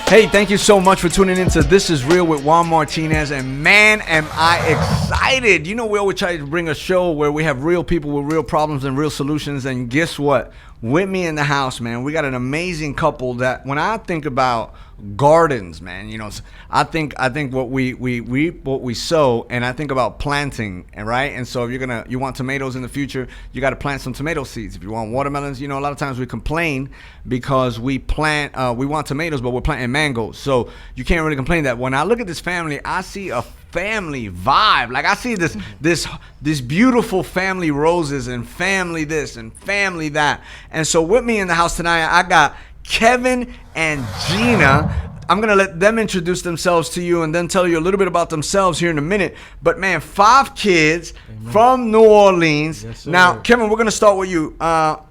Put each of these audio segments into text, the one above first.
Hey, thank you so much for tuning in to This Is Real with Juan Martinez. And man, am I excited. You know, we always try to bring a show where we have real people with real problems and real solutions. And guess what? With me in the house, man, we got an amazing couple that when I think about gardens, man, you know, I think what we reap what we sow, and I think about planting, and right. And so if you want tomatoes in the future, you got to plant some tomato seeds. If you want watermelons, you know, a lot of times we complain because we want tomatoes, but we're planting mangoes. So you can't really complain that. When I look at this family, I see a family vibe. Like I see this beautiful family roses and family this and family that. And so with me in the house tonight, I got Kevin and Gina. I'm going to let them introduce themselves to you and then tell you a little bit about themselves here in a minute. But man, 5 kids from New Orleans. Yes, now, Kevin, we're going to start with you. Tell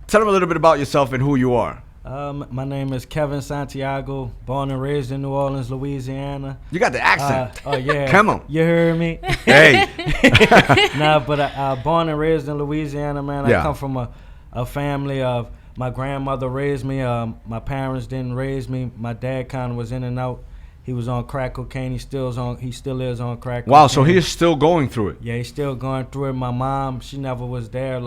them a little bit about yourself and who you are. My name is Kevin Santiago, born and raised in New Orleans, Louisiana. You got the accent. Oh, yeah. Come on. You heard me? Hey. But born and raised in Louisiana, man. Yeah. I come from a family of, my grandmother raised me. My parents didn't raise me. My dad kind of was in and out. He was on crack cocaine. He still is on crack Wow, cocaine. so he is still going through it. Yeah, he's still going through it. My mom, she never was there.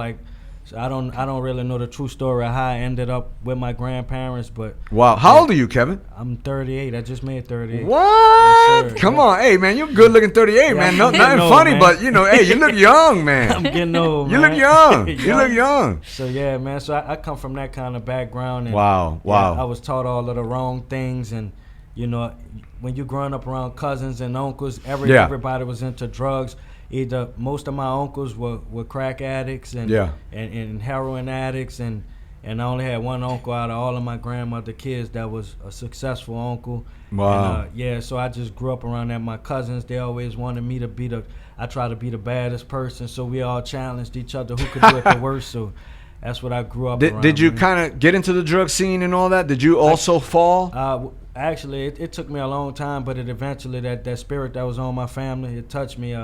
So I don't really know the true story of how I ended up with my grandparents, but wow. How old are you, Kevin? I'm 38. I just made 38. What? Yes, sir. Come on. Hey, man, you're good looking 38, man. Nothing old, funny, man. but, you know, hey, you look young, man. I'm getting old, You man. look young. You look young. So, yeah, man. So I come from that kind of background. And Wow. yeah, I was taught all of the wrong things. And, you know, when you're growing up around cousins and uncles, everybody was into drugs. Either most of my uncles were crack addicts and heroin addicts, and I only had one uncle out of all of my grandmother kids that was a successful uncle. Wow. And, so I just grew up around that. My cousins, they always wanted me to I try to be the baddest person, so we all challenged each other who could do it the worst. So that's what I grew up around. Did you kind of get into the drug scene and all that? Did you also fall? Actually, it took me a long time, but it eventually, that spirit that was on my family, it touched me.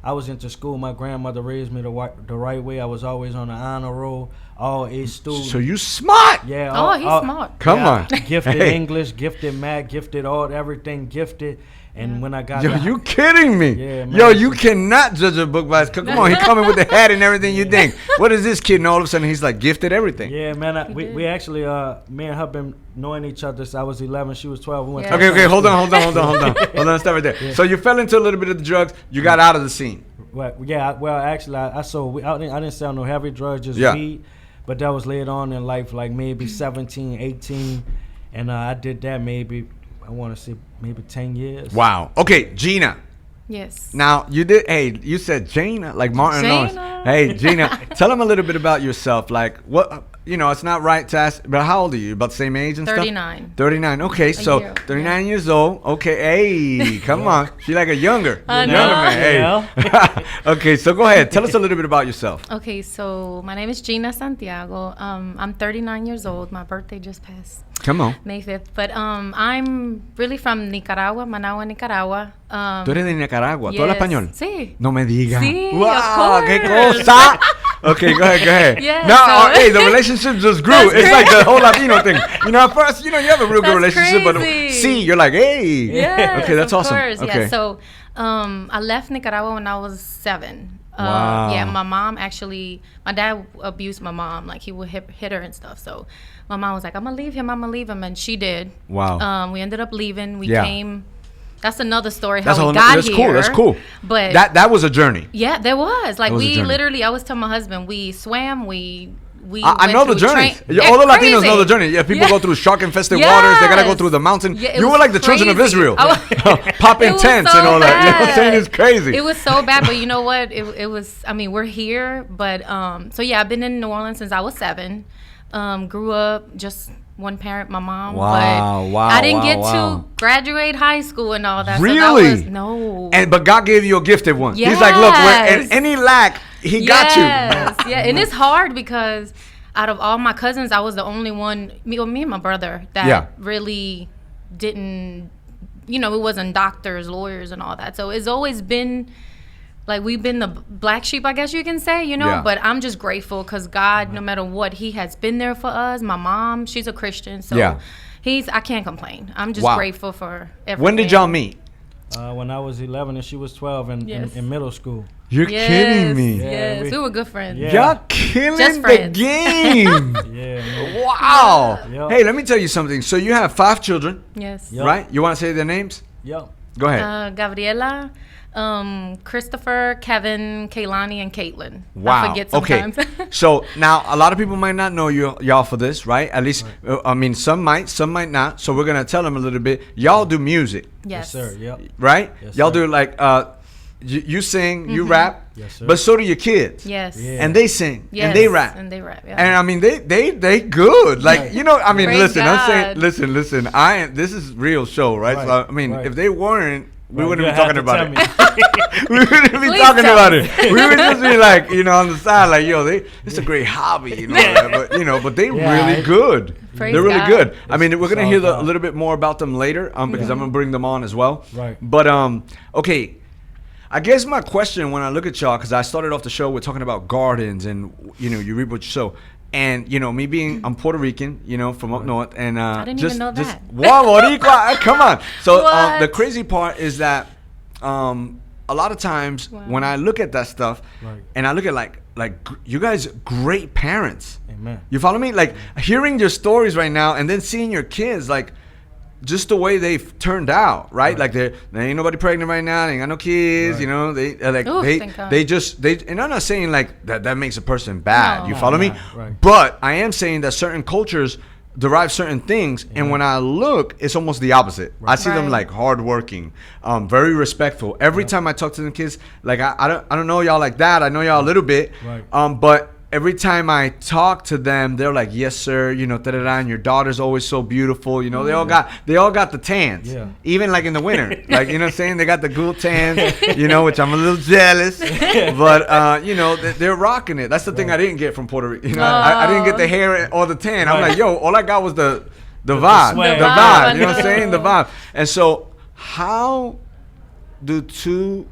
I was into school. My grandmother raised me the right way. I was always on the honor roll, all A student. So you smart. Yeah. He's smart. Come on. Gifted English, gifted math, gifted everything gifted. And when I got you kidding me? Yeah, man. Yo, you cannot judge a book by its cover. Come on, he coming with the hat and everything you think. What is this kid? And all of a sudden he's like gifted everything. Yeah, man. We actually, me and her been knowing each other since I was 11. She was 12. We went to Okay, hold on. Stop right there. Yeah. So you fell into a little bit of the drugs. You got out of the scene. Actually, I sold. I didn't sell no heavy drugs, just weed. But that was later on in life, like maybe 17, 18. And I did that maybe, I want to say maybe 10 years. Wow. Okay, Gina. Yes. Now, you said Gina, like Martin Lawrence. Hey, Gina, tell them a little bit about yourself. Like, what, it's not right to ask, but how old are you? About the same age and 39. stuff? 39. Okay, so 39 years old. Okay, hey, come on. She's like a younger man. Hey. Okay, so go ahead. Tell us a little bit about yourself. Okay, so my name is Gina Santiago. I'm 39 years old. My birthday just passed. Come on. May 5th. But I'm really from Nicaragua, Managua, Nicaragua. ¿Tú eres de Nicaragua? ¿Tú hablas español? Sí. No me digas. Sí, wow, of course. qué cosa. Okay, go ahead. Yeah, hey, the relationship just grew. It's like the whole Latino thing. At first, you have a real good relationship, crazy. but you're like, hey. Yes, okay, that's awesome. Course. Okay. Yeah, so I left Nicaragua when I was 7. Wow. Yeah, my mom actually, my dad abused my mom. Like, he would hit her and stuff. So my mom was like, I'm going to leave him. And she did. Wow. We ended up leaving. We came. That's another story, how we that's got here. here. That's cool. But that was a journey. Yeah, there was. Like, we literally, I was telling my husband, we swam, I know the journey. All the Latinos know the journey. Yeah, people go through shark-infested waters. They got to go through the mountain. Yeah, you were like the children of Israel. Popping tents and all that. You know what I'm saying? It's crazy. It was so bad, but you know what? It was, we're here. But, so yeah, I've been in New Orleans since I was 7. Grew up just one parent, my mom. Wow, but I didn't get to graduate high school and all that. Really? So no. But God gave you a gifted one. Yes. He's like, look, in any lack, he got you. Yeah, and it's hard because out of all my cousins, I was the only one, me and my brother, that really didn't, it wasn't doctors, lawyers, and all that. So it's always been, like, we've been the black sheep, I guess you can say, But I'm just grateful because God, no matter what, he has been there for us. My mom, she's a Christian. So, I can't complain. I'm just grateful for everything. When did y'all meet? When I was 11 and she was 12 in middle school. You're kidding me. Yes, we were good friends. Yeah. Y'all killing the game. Yeah. Wow. Yep. Hey, let me tell you something. So you have 5 children. Yes. Yep. Right? You want to say their names? Yep. Go ahead. Gabriela, Christopher, Kevin, Kaylani, and Caitlin. Wow. I forget sometimes. Okay. So now a lot of people might not know y'all for this, right? At least, I mean, some might not. So we're going to tell them a little bit. Y'all do music. Yes. Sir. Yep. Right? Yes, Y'all sir. do like, you sing, you rap. Yes, sir. But so do your kids. Yes. Yeah. And they sing. Yes. And they rap. And they rap, yeah. And I mean, they good. Like, Right. you know, I mean, Praise listen, I'm God. saying, listen, this is real show, right? Right. So, I mean, Right. if they weren't, we Right, wouldn't you be have talking to about tell it. We wouldn't be Please talking tell about me. it. We would just be like, you know, on the side, like, yo, it's a great hobby, you know. But they really good. Praise They're really God. good. I mean, we're gonna all hear God. a little bit more about them later, because I'm gonna bring them on as well. Right. But okay. I guess my question when I look at y'all, because I started off the show with talking about gardens and, you know, you reap what you sow. And, you know, me being, I'm Puerto Rican, you know, from up north. And I didn't even know that. Wow, Boricua, come on. So What? the crazy part is that a lot of times when I look at that stuff, and I look at like you guys great parents. Amen. You follow me? Like hearing your stories right now and then seeing your kids, like, just the way they've turned out, right? Like there ain't nobody pregnant right now. They ain't got no kids, you know. They like Oof, thank God. and I'm not saying like that makes a person bad. No. You follow me? Right. But I am saying that certain cultures derive certain things, and when I look, it's almost the opposite. I see them Right. like hardworking, very respectful. Every time I talk to the kids, like I don't know y'all like that. I know y'all a little bit, Right. but every time I talk to them, they're like, "Yes, sir." You know, da-da-da, and your daughter's always so beautiful. You know, they all got the tans. Yeah. Even like in the winter, like you know what I'm saying, they got the cool tans. You know, which I'm a little jealous, but you know, they're rocking it. That's the thing I didn't get from Puerto Rico. You know, I didn't get the hair or the tan. I'm like, yo, all I got was the vibe, swag. the The vibe. vibe, You know what I'm I saying, the know. vibe. And so, how do two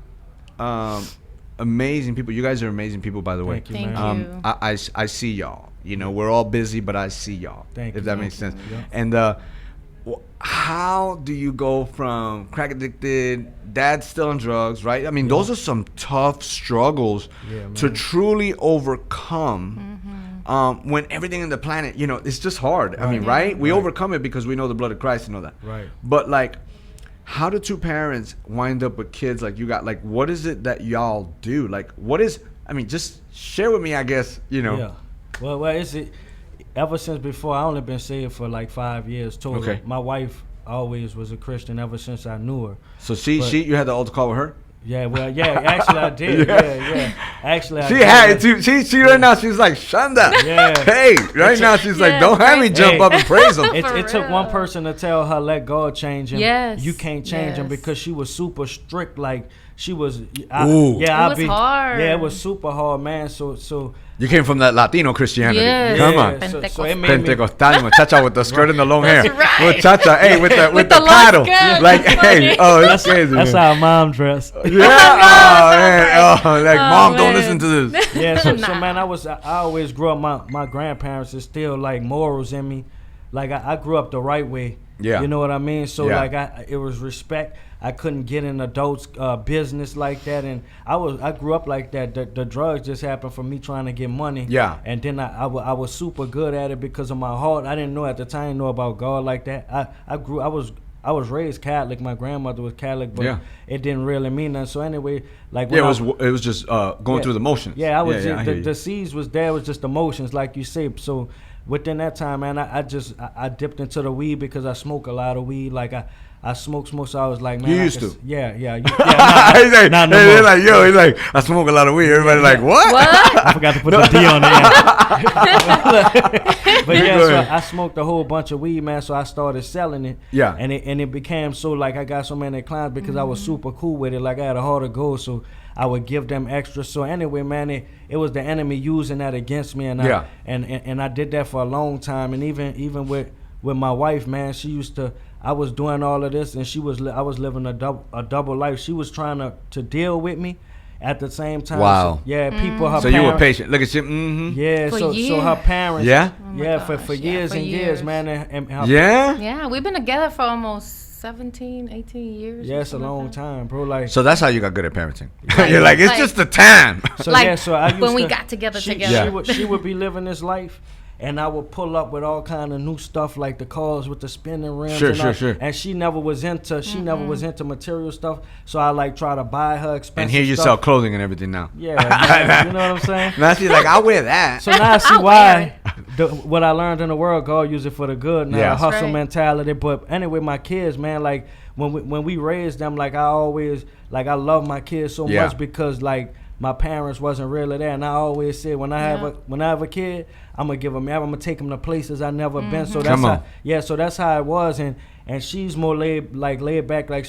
amazing people. You guys are amazing people, by the way. Thank you, Thank man. you. I see y'all. You know, we're all busy, but I see y'all. Thank if you, that thank makes you, sense. yeah. And how do you go from crack addicted, dad's still on drugs, right? I mean, those are some tough struggles to truly overcome. When everything in the planet, you know, it's just hard. I mean, right? We overcome it because we know the blood of Christ and all that. Right. But like, how do two parents wind up with kids like you got? Like, what is it that y'all do? Like, what is? I mean, just share with me. I guess you know. Yeah. Well, it's ever since before. I only been saved for like 5 years total. Okay. My wife always was a Christian ever since I knew her. So you had the altar call with her. Yeah, well, yeah, actually I did. Yeah. Actually, I She did. had it too. She right now. She's like Shanda. Yeah. Hey, right now she's like, Yeah, don't have me jump Hey. up and praise him. It For took one real. person to tell her let God change him. Yes, You can't change him yes. because she was super strict. Like she was. Ooh. Yeah, It was hard. Yeah, it was super hard, man. So You came from that Latino Christianity. Yes. Come yeah, on. so it made me. Pentecostal muchacha with the skirt and the long hair. That's right. Muchacha, hey, with the the long paddle. skirt. Like, That's hey, funny. oh, that's crazy. That's man. how mom dressed. Yeah. Oh, man. right. Oh, like, Oh, mom, don't man. listen to this. Yeah, so Nah. man, I always grew up. My grandparents instilled like morals in me. Like I grew up the right way. Yeah. You know what I mean? So Yeah. like it was respect. I couldn't get in adults' business like that, and I grew up like that. The drugs just happened from me trying to get money. Yeah. And then I was super good at it because of my heart. I didn't know at the time, I didn't know about God like that. I was raised Catholic. My grandmother was Catholic, but it didn't really mean nothing. So anyway, like when Yeah, it was just going through the motions. Yeah, I was I hear you. the seeds was there. It was just emotions, like you say. So within that time, man, I dipped into the weed because I smoke a lot of weed. Like I smoke. So I was like, man, You I used can to. Yeah. He's like, Nah, no they're more. like, yo, he's like, I smoke a lot of weed. Everybody like, what? What? I forgot to put the D on there. But yeah, Go so ahead. I smoked a whole bunch of weed, man. So I started selling it. Yeah. And it became so like I got so many clients because I was super cool with it. Like I had a heart of gold, so I would give them extra. So anyway, man, it was the enemy using that against me, and I did that for a long time. And even with my wife, man, she used to. I was doing all of this, and I was living a double life. She was trying to deal with me, at the same time. Wow. So, yeah, people. Her so you were patient. Look at you. Mm-hmm. Yeah. So her parents. Yeah. For years and years, man. And yeah, we've been together for almost 17, 18 years. Yeah, it's a long time, bro. Like, so that's how you got good at parenting. You're like, it's just the time. So like, yeah, so I used when we got together. She would be living this life. And I would pull up with all kind of new stuff, like the cars with the spinning rims. Sure. And she never was into material stuff. So I like try to buy her expensive stuff. And here you sell clothing and everything now. Yeah, man, you know what I'm saying? Now she's like, I'll wear that. So now I see why what I learned in the world, God use it for the good. Now the hustle mentality. But anyway, my kids, man, like when we raised them, like I love my kids so much because like my parents wasn't really there, and I always said when I have a kid, I'm gonna give them. I'm gonna take them to places I never been. So that's so that's how it was, and she's more laid back. Like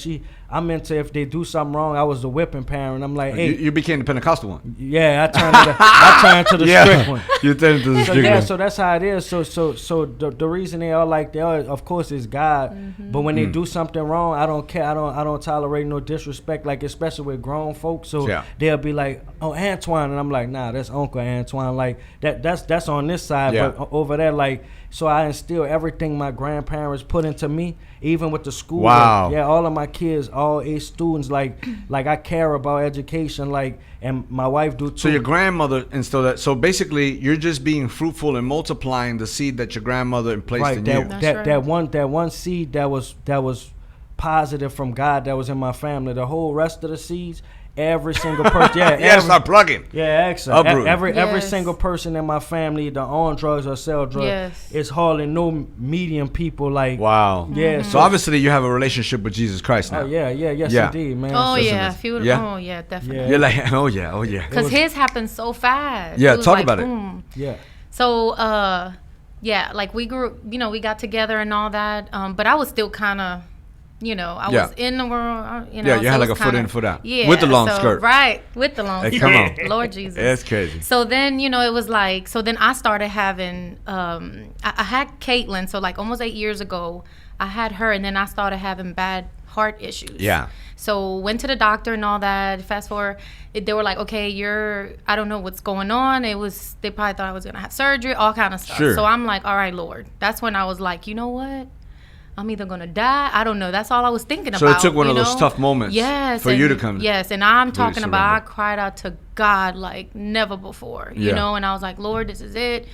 I'm into if they do something wrong. I was the whipping parent. I'm like, hey, you became the Pentecostal one. Yeah, I turned to the strict one. You turned to the strict one. So that's how it is. So the reason they are like they are, of course, is God. Mm-hmm. But when they do something wrong, I don't care. I don't tolerate no disrespect. Like especially with grown folks. So they'll be like, oh, Antoine, and I'm like, nah, that's Uncle Antoine. Like that's on this side, but over there, like. So I instill everything my grandparents put into me, even with the school. Wow. All of my kids, all A students, like I care about education, like, and my wife do too. So your grandmother instilled that. So basically, you're just being fruitful and multiplying the seed that your grandmother placed in you. That one seed that was positive from God that was in my family. The whole rest of the seeds. Every single person, start plugging. Every single person in my family either on drugs or sell drugs. Yes. It's hardly no medium people like. Wow. Yeah. Mm-hmm. So obviously you have a relationship with Jesus Christ now. Yes, indeed, man. Oh yeah, definitely. Yeah. You're like, oh yeah. Because his happened so fast. Yeah, talk about it. Yeah. So like we grew, we got together and all that. But I was still kind of. I was in the world. You had like a foot in, foot out. Yeah, with the long skirt. Right, with the long skirt. Come on, Lord Jesus. That's crazy. So then, it was like, so then I started having, I had Caitlin. So like almost 8 years ago, I had her, and then I started having bad heart issues. Yeah. So went to the doctor and all that. Fast forward, they were like, okay, I don't know what's going on. They probably thought I was gonna have surgery, all kind of stuff. Sure. So I'm like, all right, Lord. That's when I was like, you know what? I'm either going to die. I don't know. That's all I was thinking about. So it took one of those tough moments for you to come. Yes, and I'm talking about I cried out to God like never before, and I was like, Lord, this is it.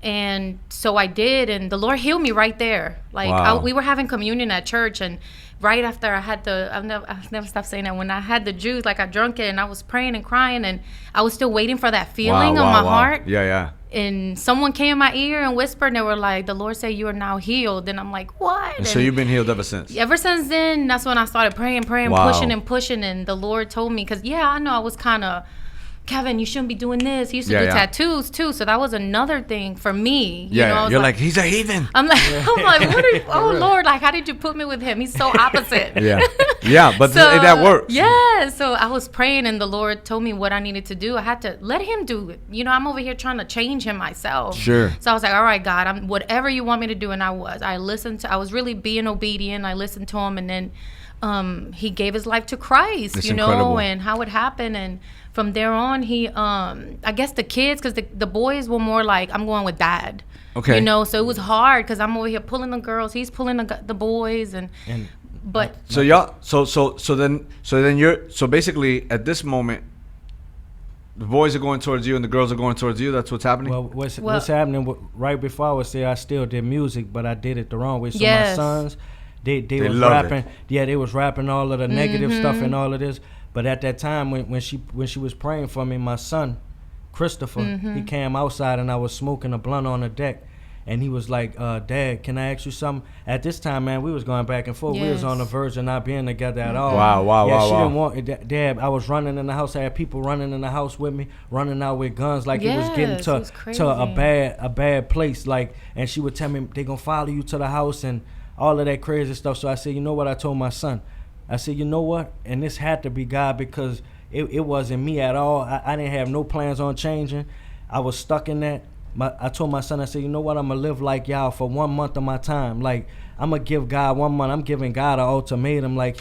And so I did, and the Lord healed me right there. Like we were having communion at church, and right after I had I've never stopped saying that. When I had the juice, like I drank it, and I was praying and crying, and I was still waiting for that feeling on my heart. Yeah. And someone came in my ear and whispered, and they were like, the Lord said you are now healed. And I'm like, what? And so you've been healed ever since? Ever since then, that's when I started praying, pushing. And the Lord told me, because, I know I was kind of, Kevin, you shouldn't be doing this. He used to do tattoos too, so that was another thing for me. You're like, he's a heathen. I'm like, what are you? Oh Lord, like, how did you put me with him? He's so opposite. But that works. Yeah, so I was praying, and the Lord told me what I needed to do. I had to let Him do it. I'm over here trying to change him myself. Sure. So I was like, all right, God, whatever you want me to do, and I was really being obedient. I listened to Him, and then He gave His life to Christ. It's incredible. And how it happened, and from there on, He, I guess the kids, because the boys were more like, I'm going with Dad. Okay. So it was hard because I'm over here pulling the girls, he's pulling the boys, but. So y'all, so then basically at this moment, the boys are going towards you and the girls are going towards you. That's what's happening. Well, what's happening? Right before I was there, I still did music, but I did it the wrong way. So my sons, they was rapping. It. Yeah, they was rapping all of the negative stuff and all of this. But at that time, when she was praying for me, my son, Christopher, he came outside and I was smoking a blunt on the deck. And he was like, Dad, can I ask you something? At this time, man, we was going back and forth. Yes. We was on the verge of not being together at all. Wow. She didn't want it. Dad, I was running in the house. I had people running in the house with me, running out with guns. Like it was getting to a bad place. Like, and she would tell me, they going to follow you to the house and all of that crazy stuff. So I said, you know what? I told my son. I said, you know what? And this had to be God because it wasn't me at all. I didn't have no plans on changing. I was stuck in that. I told my son, I said, you know what? I'm going to live like y'all for 1 month of my time. Like, I'm going to give God 1 month. I'm giving God an ultimatum. Like,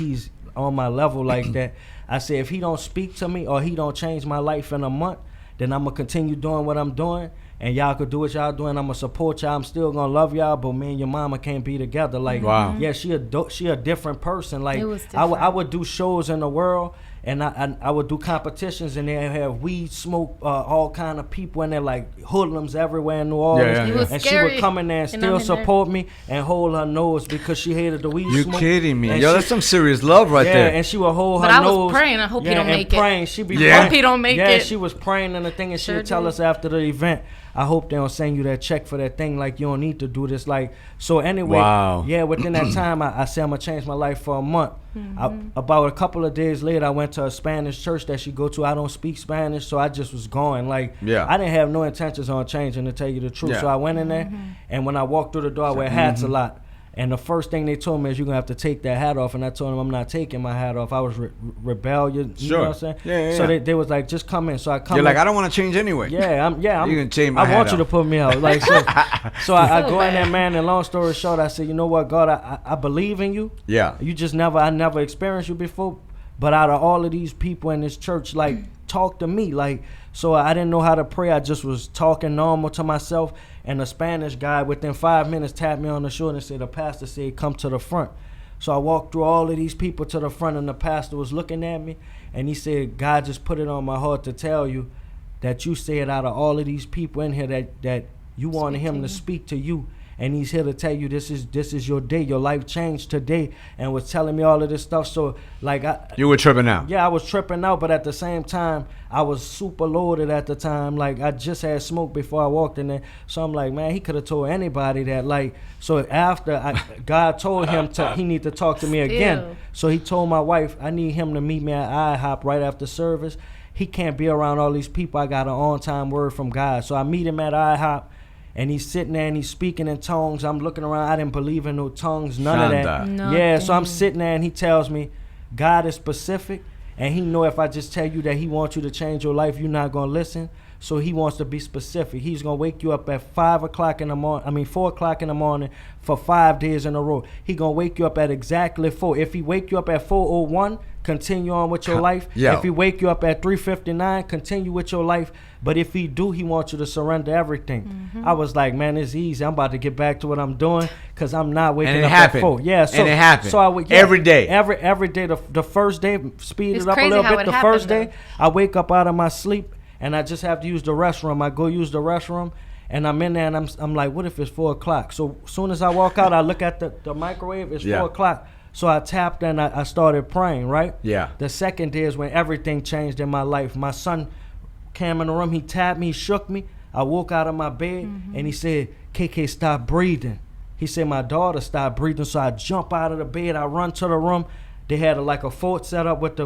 on my level like that. I said, if he don't speak to me or he don't change my life in a month, then I'm gonna continue doing what I'm doing. And y'all could do what y'all doing. I'm gonna support y'all. I'm still gonna love y'all, but me and your mama can't be together. Like, yeah, she a different person. Like, I would do shows in the world, and I would do competitions, and they have weed smoke, all kind of people, and they're like hoodlums everywhere in New Orleans. And she would come in there and still support me and hold her nose because she hated the weed smoke. You kidding me? Yo, that's some serious love right there. Yeah, and she would hold her nose. But I was praying. I hope you don't make praying. it. She be praying. Hope he don't make it. Yeah, she was praying and the thing, and she would tell us after the event, I hope they don't send you that check for that thing. Like, you don't need to do this. Like, so anyway, within that time, I said I'm going to change my life for a month. About a couple of days later, I went to a Spanish church that she go to. I don't speak Spanish, so I just was going. Like, I didn't have no intentions on changing, to tell you the truth. So I went in there, and when I walked through the door, I wear hats a lot. And the first thing they told me is, you're going to have to take that hat off. And I told them I'm not taking my hat off. I was rebellious. You know what I'm saying? Yeah. So they was like, just come in. So I come in. You're like, I don't want to change anyway. Yeah, I'm you can change my hat I want you off. to put me out. Like, so I go in there, man, and long story short, I said, you know what, God, I believe in you. Yeah. You just I never experienced you before. But out of all of these people in this church, like, talk to me. Like, so I didn't know how to pray. I just was talking normal to myself. And the Spanish guy, within 5 minutes, tapped me on the shoulder and said, the pastor said, come to the front. So I walked through all of these people to the front, and the pastor was looking at me. And he said, God just put it on my heart to tell you that you said out of all of these people in here that you wanted him to speak to you. And he's here to tell you this is your day. Your life changed today, and was telling me all of this stuff. So, like, you were tripping out. Yeah, I was tripping out, but at the same time, I was super loaded at the time. Like, I just had smoke before I walked in there. So I'm like, man, he could have told anybody that. Like, so after God told him he need to talk to me again. So he told my wife, I need him to meet me at IHOP right after service. He can't be around all these people. I got an on-time word from God. So I meet him at IHOP. And he's sitting there and he's speaking in tongues. I'm looking around. I didn't believe in no tongues, none of that. Yeah, so I'm sitting there and he tells me, God is specific. And he know if I just tell you that he wants you to change your life, you're not going to listen. So he wants to be specific. He's going to wake you up at 4 o'clock in the morning for 5 days in a row. He going to wake you up at exactly 4. If he wake you up at 4:01, continue on with your life. If he wake you up at 3:59, continue with your life. But if he do, he wants you to surrender everything. I was like, man, it's easy. I'm about to get back to what I'm doing because I'm not waking up at 4. Yeah, so, and it happened. So every day. Every day. The first day, speed it up a little bit. The first day, I wake up out of my sleep and I just have to use the restroom. I go use the restroom. And I'm in there, and I'm like, what if it's 4 o'clock? So as soon as I walk out, I look at the microwave. It's 4 o'clock. So I tapped and I started praying, right? Yeah. The second day is when everything changed in my life. My son came in the room. He tapped me. He shook me. I woke out of my bed, and he said, KK, stop breathing. He said, my daughter stopped breathing. So I jump out of the bed. I run to the room. They had like a fort set up with the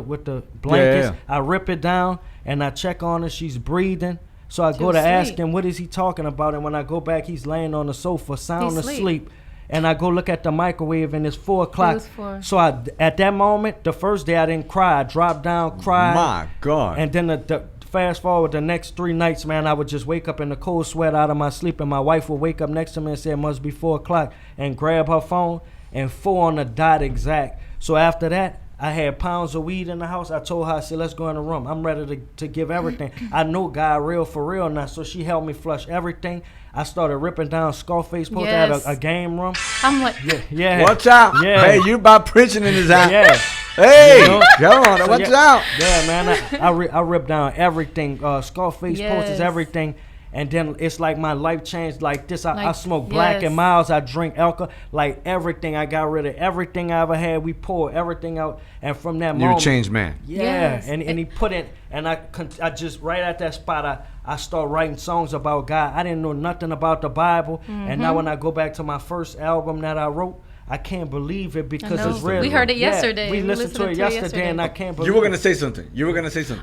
blankets. Yeah. I rip it down, and I check on her. She's breathing. So I go to ask him, what is he talking about? And when I go back, he's laying on the sofa, sound asleep. And I go look at the microwave, and it's 4 o'clock. So at that moment, the first day I didn't cry. I dropped down, cried. My God. And then the fast forward the next 3 nights, man, I would just wake up in the cold sweat out of my sleep, and my wife would wake up next to me and say, it must be 4 o'clock, and grab her phone, and 4 on the dot exact. So after that, I had pounds of weed in the house. I told her, I said, let's go in the room. I'm ready to give everything. I know God real for real now. So she helped me flush everything. I started ripping down Scarface posters at a game room. I'm like, yeah. Watch out. Yeah. Hey, you about preaching in his house. Yeah. Hey, come on. Watch out. Yeah, man. I ripped down everything. Scarface posters, everything. And then it's like my life changed like this. I smoke Black and Miles. I drink alcohol. Like everything. I got rid of everything I ever had. We poured everything out. And from that moment. You changed, man. Yeah. Yes. And he put it. And I just, right at that spot, I started writing songs about God. I didn't know nothing about the Bible. And now when I go back to my first album that I wrote, I can't believe it because it's real. We heard it yesterday. We listened to it yesterday, and I can't believe it. You were going to say something.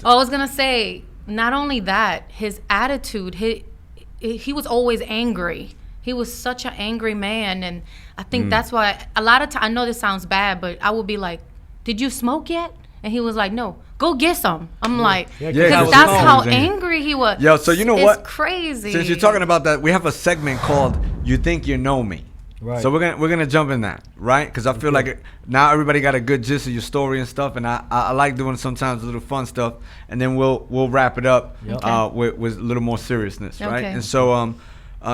I was going to say, not only that, his attitude, he was always angry. He was such an angry man, and I think that's why a lot of times, I know this sounds bad, but I would be like, did you smoke yet? And he was like, no, go get some. I'm like, because that's how angry he was. Yo, so you know what? It's crazy. Since you're talking about that, we have a segment called You Think You Know Me. Right. So we're gonna jump in that, right? Because I feel like now everybody got a good gist of your story and stuff, and I like doing sometimes a little fun stuff, and then we'll wrap it up with a little more seriousness, right? And so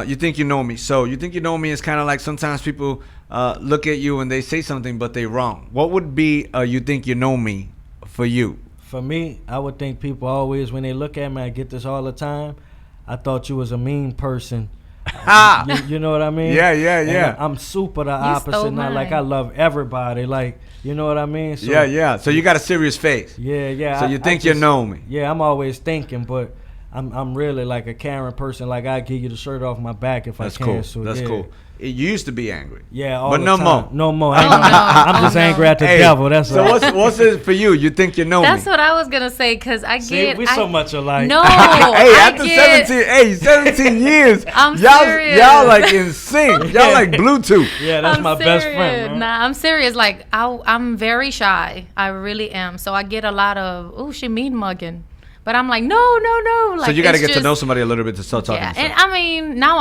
you think you know me. So you think you know me is kind of like sometimes people look at you and they say something but they wrong. What would be you think you know me for you? For me, I would think people always, when they look at me, I get this all the time, I thought you was a mean person. You know what I mean? Yeah. And I'm super the opposite now. Like, I love everybody. Like, you know what I mean? So, yeah. So you got a serious face. Yeah. So you think you know me? Yeah, I'm always thinking, but I'm really like a caring person. Like, I give you the shirt off my back if I can. Cool. So, That's cool. It used to be angry. Yeah, but no more. No more. I'm just angry at the devil. That's so what's it for you? You think you know That's me? what I was gonna say, because I get. We so much alike. No, after 17 years, I'm serious. Y'all like in sync. Y'all like Bluetooth. Yeah, that's my best friend. Man. Nah, I'm serious. Like I'm very shy. I really am. So I get a lot of she mean mugging. But I'm like, no. Like, so you got to get to know somebody a little bit to start talking. Yeah, and I mean, now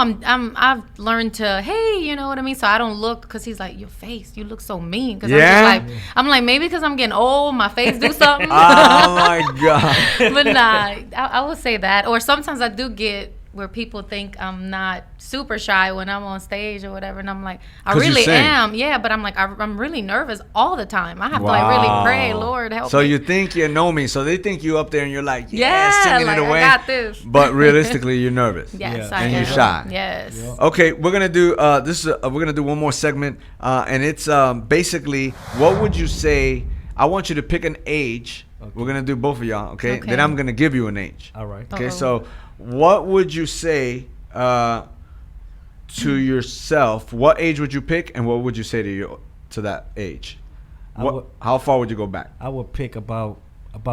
I've learned to, hey, you know what I mean. So I don't look, because he's like, your face, you look so mean. Cause I'm like maybe because I'm getting old, my face do something. Oh my God. But nah, I would say that. Or sometimes I do get where people think I'm not super shy when I'm on stage or whatever, and I'm like, I really am. Yeah, but I'm like, I'm really nervous all the time. I have to like really pray, Lord help me. So you think you know me, so they think you up there and you're like, singing like, it away. I got this. But realistically, you're nervous. Yes, and you're shy. Yes. Yeah. Okay, we're gonna do we're gonna do one more segment, and it's basically, what would you say? I want you to pick an age. Okay. We're gonna do both of y'all. Okay. Then I'm gonna give you an age. All right. Okay. So what would you say to yourself? What age would you pick, and what would you say to that age? How far would you go back? I would pick about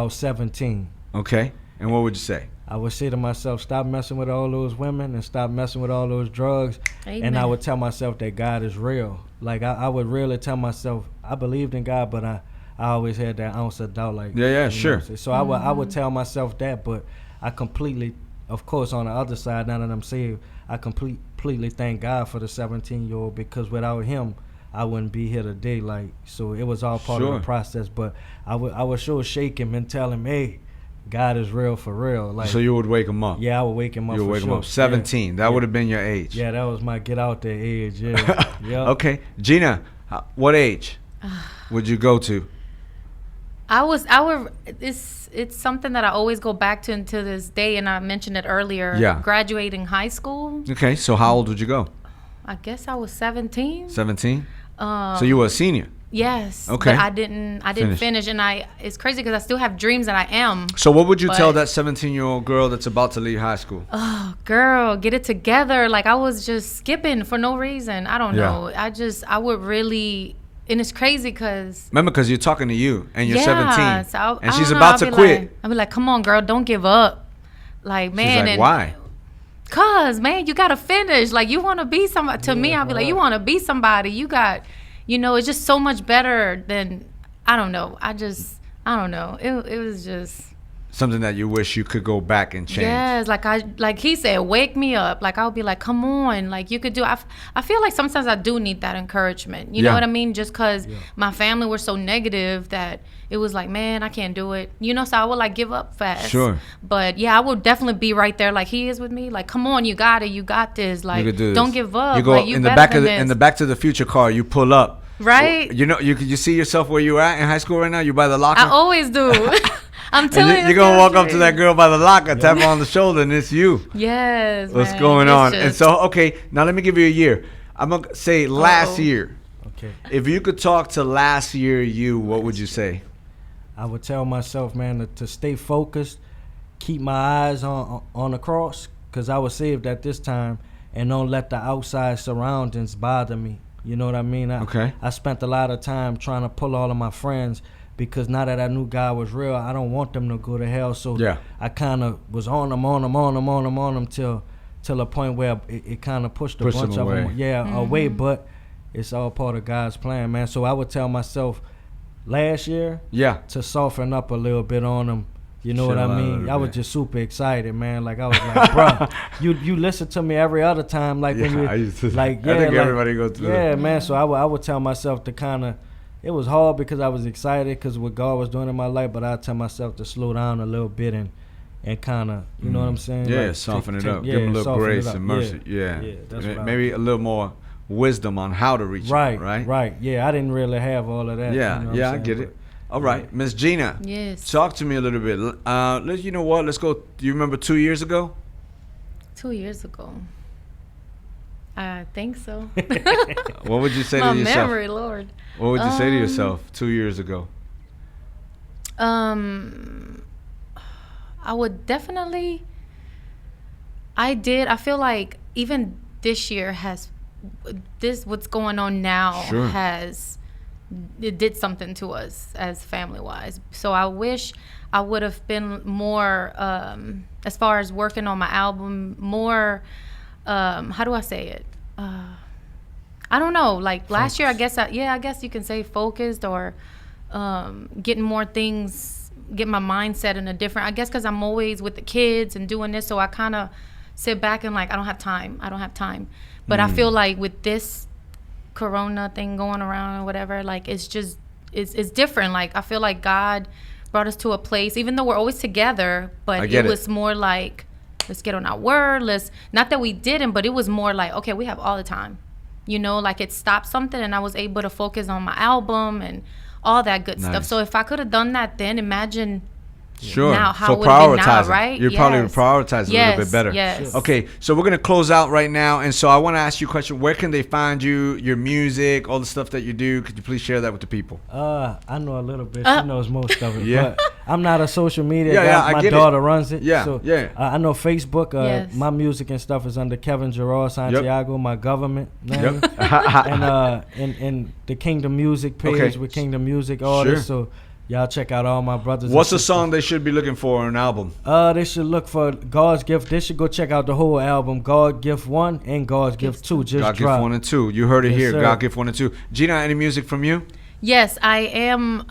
17. Okay. And what would you say? I would say to myself, stop messing with all those women and stop messing with all those drugs. Amen. And I would tell myself that God is real. Like, I would really tell myself, I believed in God, but I always had that ounce of doubt. Like, sure. So I would tell myself that, but I completely, of course, on the other side, now that I'm saved, I completely thank God for the 17-year-old, because without him, I wouldn't be here today. Like, so it was all part of the process. But I would sure shake him and tell him, hey, God is real for real. Like, so you would wake him up? Yeah, I would wake him up. You would wake him up. 17. That would have been your age. Yeah, that was my get out there age. Yeah. Yep. Okay, Gina, what age would you go to? It's something that I always go back to until this day, and I mentioned it earlier. Yeah. Graduating high school. Okay, so how old would you go? I guess I was 17. 17? So you were a senior? Yes. Okay. But I didn't finish, and it's crazy because I still have dreams that I am. So what would you tell that 17-year-old girl that's about to leave high school? Oh, girl, get it together. Like, I was just skipping for no reason. I don't know. I would really. And it's crazy because... Remember, because you're talking to you, and you're 17, so and she's about to quit. I'll be like, come on, girl, don't give up. Like, man. She's like, why? Because, man, you got to finish. Like, you want to be somebody. To me, I'll be like, you want to be somebody. You got, it's just so much better than, I don't know. I don't know. It was just... Something that you wish you could go back and change. Yes, like he said, wake me up. Like, I'll be like, come on, like, you could do. I feel like sometimes I do need that encouragement. You know what I mean? Just because my family were so negative that it was like, man, I can't do it. So I would like give up fast. Sure. But yeah, I would definitely be right there, like he is with me. Like, come on, you got it, you got this. Like, don't give up. You go like, in the Back to the Future car. You pull up. Right. You see yourself where you at in high school right now. You by the locker. I always do. I'm telling you. You're going to walk up to that girl by the locker, tap her on the shoulder, and it's you. Yes, What's going on? And so, okay, now let me give you a year. I'm going to say last year. Okay. If you could talk to last year you, what would you say? I would tell myself, man, to stay focused, keep my eyes on the cross, because I was saved at this time, and don't let the outside surroundings bother me. You know what I mean? I spent a lot of time trying to pull all of my friends, because now that I knew God was real, I don't want them to go to hell. So I kind of was on them till a point where it kind of pushed a bunch of them away. But it's all part of God's plan, man. So I would tell myself last year to soften up a little bit on them, You know what I mean? I was just super excited, man. Like I was like, bro, you listen to me every other time, like when you, I used to, like I think everybody goes through that. man. So I would tell myself to kind of, it was hard because I was excited because what God was doing in my life, but I tell myself to slow down a little bit and kind of, you know what I'm saying? Yeah, like, soften it up. Give him a little grace and mercy. Yeah, that's maybe a little more wisdom on how to reach right, it, right? Right. Yeah, I didn't really have all of that. Yeah, you know I get it. All right, Miss Gina. Yes. Talk to me a little bit. You know what? Let's go. Do you remember 2 years ago? 2 years ago. I think so. What would you say to yourself? My memory, Lord. What would you say to yourself 2 years ago? I would definitely. I feel like even this year what's going on now it did something to us as family wise. So I wish I would have been more, as far as working on my album, more, how do I say it? I don't know. Like last year, I guess you can say focused or getting more things, get my mindset in a different, I guess because I'm always with the kids and doing this. So I kind of sit back and like, I don't have time. But I feel like with this Corona thing going around or whatever, like it's different. Like I feel like God brought us to a place, even though we're always together, but it was more like, let's get on our word. Not that we didn't, but it was more like, okay, we have all the time, you know, like it stopped something and I was able to focus on my album and all that good stuff. So if I could have done that then, imagine now how it would be now, right? You're probably prioritize a little bit better. Yes. Okay, so we're gonna close out right now, and so I want to ask you a question. Where can they find you, your music, all the stuff that you do? Could you please share that with the people? I know a little bit. She knows most of it. Yeah. But I'm not a social media guy. My daughter runs it. Yeah. So yeah. I know Facebook. My music and stuff is under Gina Santiago, my government name. And the Kingdom Muzic page with Kingdom Muzic artists. So y'all check out all my brothers. What's the song they should be looking for on an album? They should look for God's Gift. They should go check out the whole album, God Gift 1 and God's Gift 2. Just God drop. Gift 1 and 2. You heard it here. Sir. God Gift 1 and 2. Gina, any music from you? Yes, I am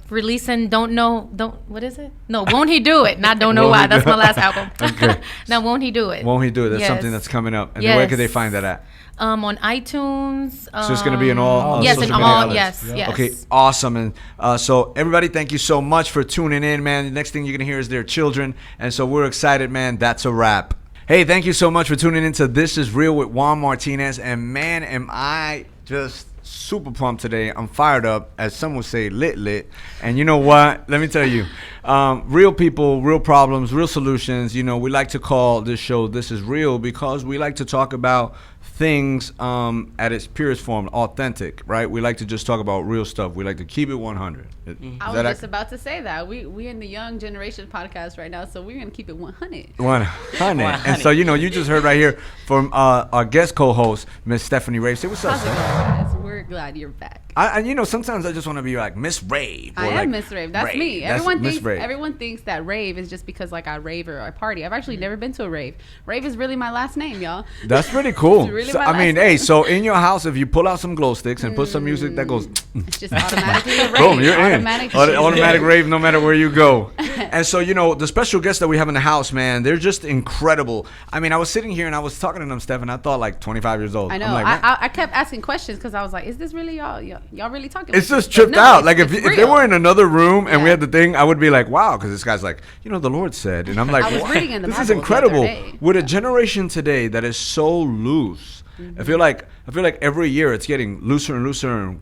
releasing what is it? No, Won't He Do It? Not Don't Know Why. That's my last album. Okay. Now Won't He Do It? Won't He Do It? That's something that's coming up. And where can they find that at? On iTunes. So it's going to be in all yes, social in media all. outlets. Yes. Okay, awesome. And so everybody, thank you so much for tuning in, man. The next thing you're going to hear is their children. And so we're excited, man. That's a wrap. Hey, thank you so much for tuning into This Is Real with Juan Martinez. And man, am I just super pumped today. I'm fired up, as some would say, lit. And you know what? Let me tell you, real people, real problems, real solutions. You know, we like to call this show This Is Real because we like to talk about things at its purest form, authentic, right? We like to just talk about real stuff. We like to keep it 100. I was just about to say that. We in the Young Generation podcast right now, so we're going to keep it 100. 100. And so, you know, you just heard right here from our guest co-host, Miss Stephanie Rave. Say what's up, Steph? We're glad you're back. And you know, sometimes I just want to be like Miss Rave. I am Miss Rave. That's me. Everyone thinks that rave is just because like I rave or I party. I've actually never been to a rave. Rave is really my last name, y'all. That's pretty cool. It's really So, my I mean, last name. so in your house, if you pull out some glow sticks and put some music that goes, it's just automatically a rave. boom, you're in. Automatic rave no matter where you go. And so, you know, the special guests that we have in the house, man, they're just incredible. I mean, I was sitting here and I was talking to them, Steph, and I thought like 25 years old. I know. I'm like, I kept asking questions because I was like, is this really y'all? Y'all really talking? It's just tripped out. Like if they were in another room and we had the thing, I would be like, wow, because this guy's like, you know, the Lord said, and I'm like, I was reading in the this Bible is incredible. the other day. With a generation today that is so loose, I feel like every year it's getting looser and looser and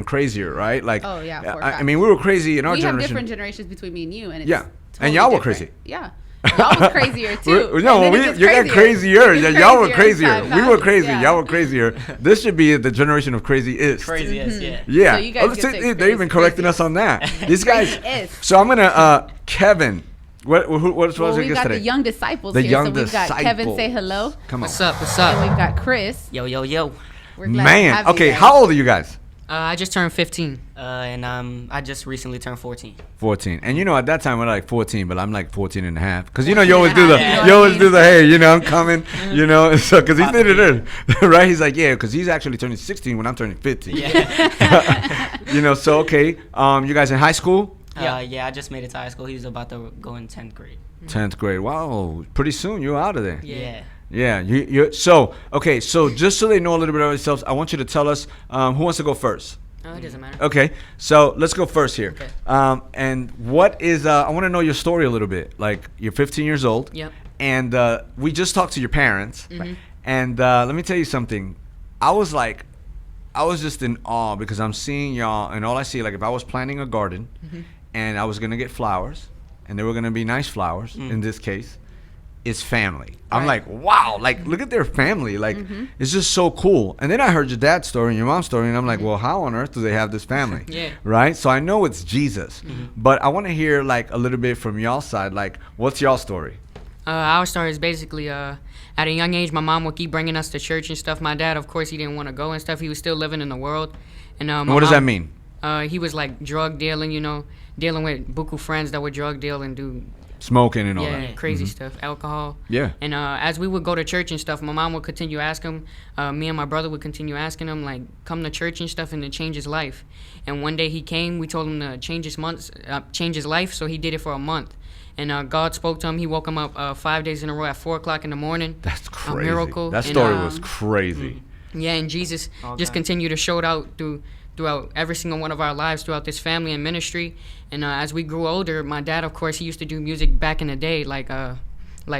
crazier, right? Like, oh yeah. I mean, we were crazy in our generation. We have different generations between me and you, and it's and totally y'all were different. crazy. Yeah. Y'all was crazier too. You got crazier. Yeah, y'all were crazier. We were crazy. Yeah. Y'all were crazier. This should be the generation of crazy-ist. Craziest, yeah. Yeah. So you guys They're even correcting us on that. These guys. Crazy-ist. So I'm gonna Kevin. What was well, our we've guest got today? the Young Disciples The here. Young so we've got Kevin. Disciples. Say hello. Come on. What's up? And we've got Chris. Yo. We're glad to Man. have you Okay. guys. How old are you guys? I just turned 15, and I just recently turned 14. 14. And you know, at that time we're like 14, but I'm like 14 and a half. Because you know, you always do the, Yeah. you always do the, hey, you know, I'm coming, you know. So because he did it in, right? He's like, yeah, because he's actually turning 16 when I'm turning 15. Yeah. You know, so okay. You guys in high school? Yeah, I just made it to high school. He was about to go in 10th grade. 10th grade. Wow. Pretty soon you're out of there. Yeah. Yeah. You're so okay. So just so they know a little bit about themselves, I want you to tell us who wants to go first. Oh, it doesn't matter. Okay, so let's go first here. Okay. And what is, I want to know your story a little bit. Like, you're 15 years old. Yep. And we just talked to your parents. Mm-hmm. And let me tell you something. I was just in awe because I'm seeing y'all, and all I see, like, if I was planting a garden and I was going to get flowers, and they were going to be nice flowers in this case, is family. I'm like, wow, like, look at their family. Like, it's just so cool. And then I heard your dad's story and your mom's story, and I'm like, well, how on earth do they have this family? Right? So I know it's Jesus. But I want to hear, like, a little bit from y'all's side. Like, what's y'all's story? Our story is basically, at a young age, my mom would keep bringing us to church and stuff. My dad, of course, he didn't want to go and stuff. He was still living in the world. And what does that mean? He was, like, drug dealing, dealing with buku friends that would drug deal and do smoking and all that. Yeah, crazy stuff, alcohol. Yeah. And as we would go to church and stuff, my mom would continue asking him, me and my brother would continue asking him, like, come to church and stuff and to change his life. And one day he came, we told him to change his life, so he did it for a month. And God spoke to him. He woke him up 5 days in a row at 4 o'clock in the morning. That's crazy. A miracle. That story was crazy. Yeah, and Jesus just continued to show it out throughout every single one of our lives, throughout this family and ministry. And as we grew older, my dad, of course, he used to do music back in the day, like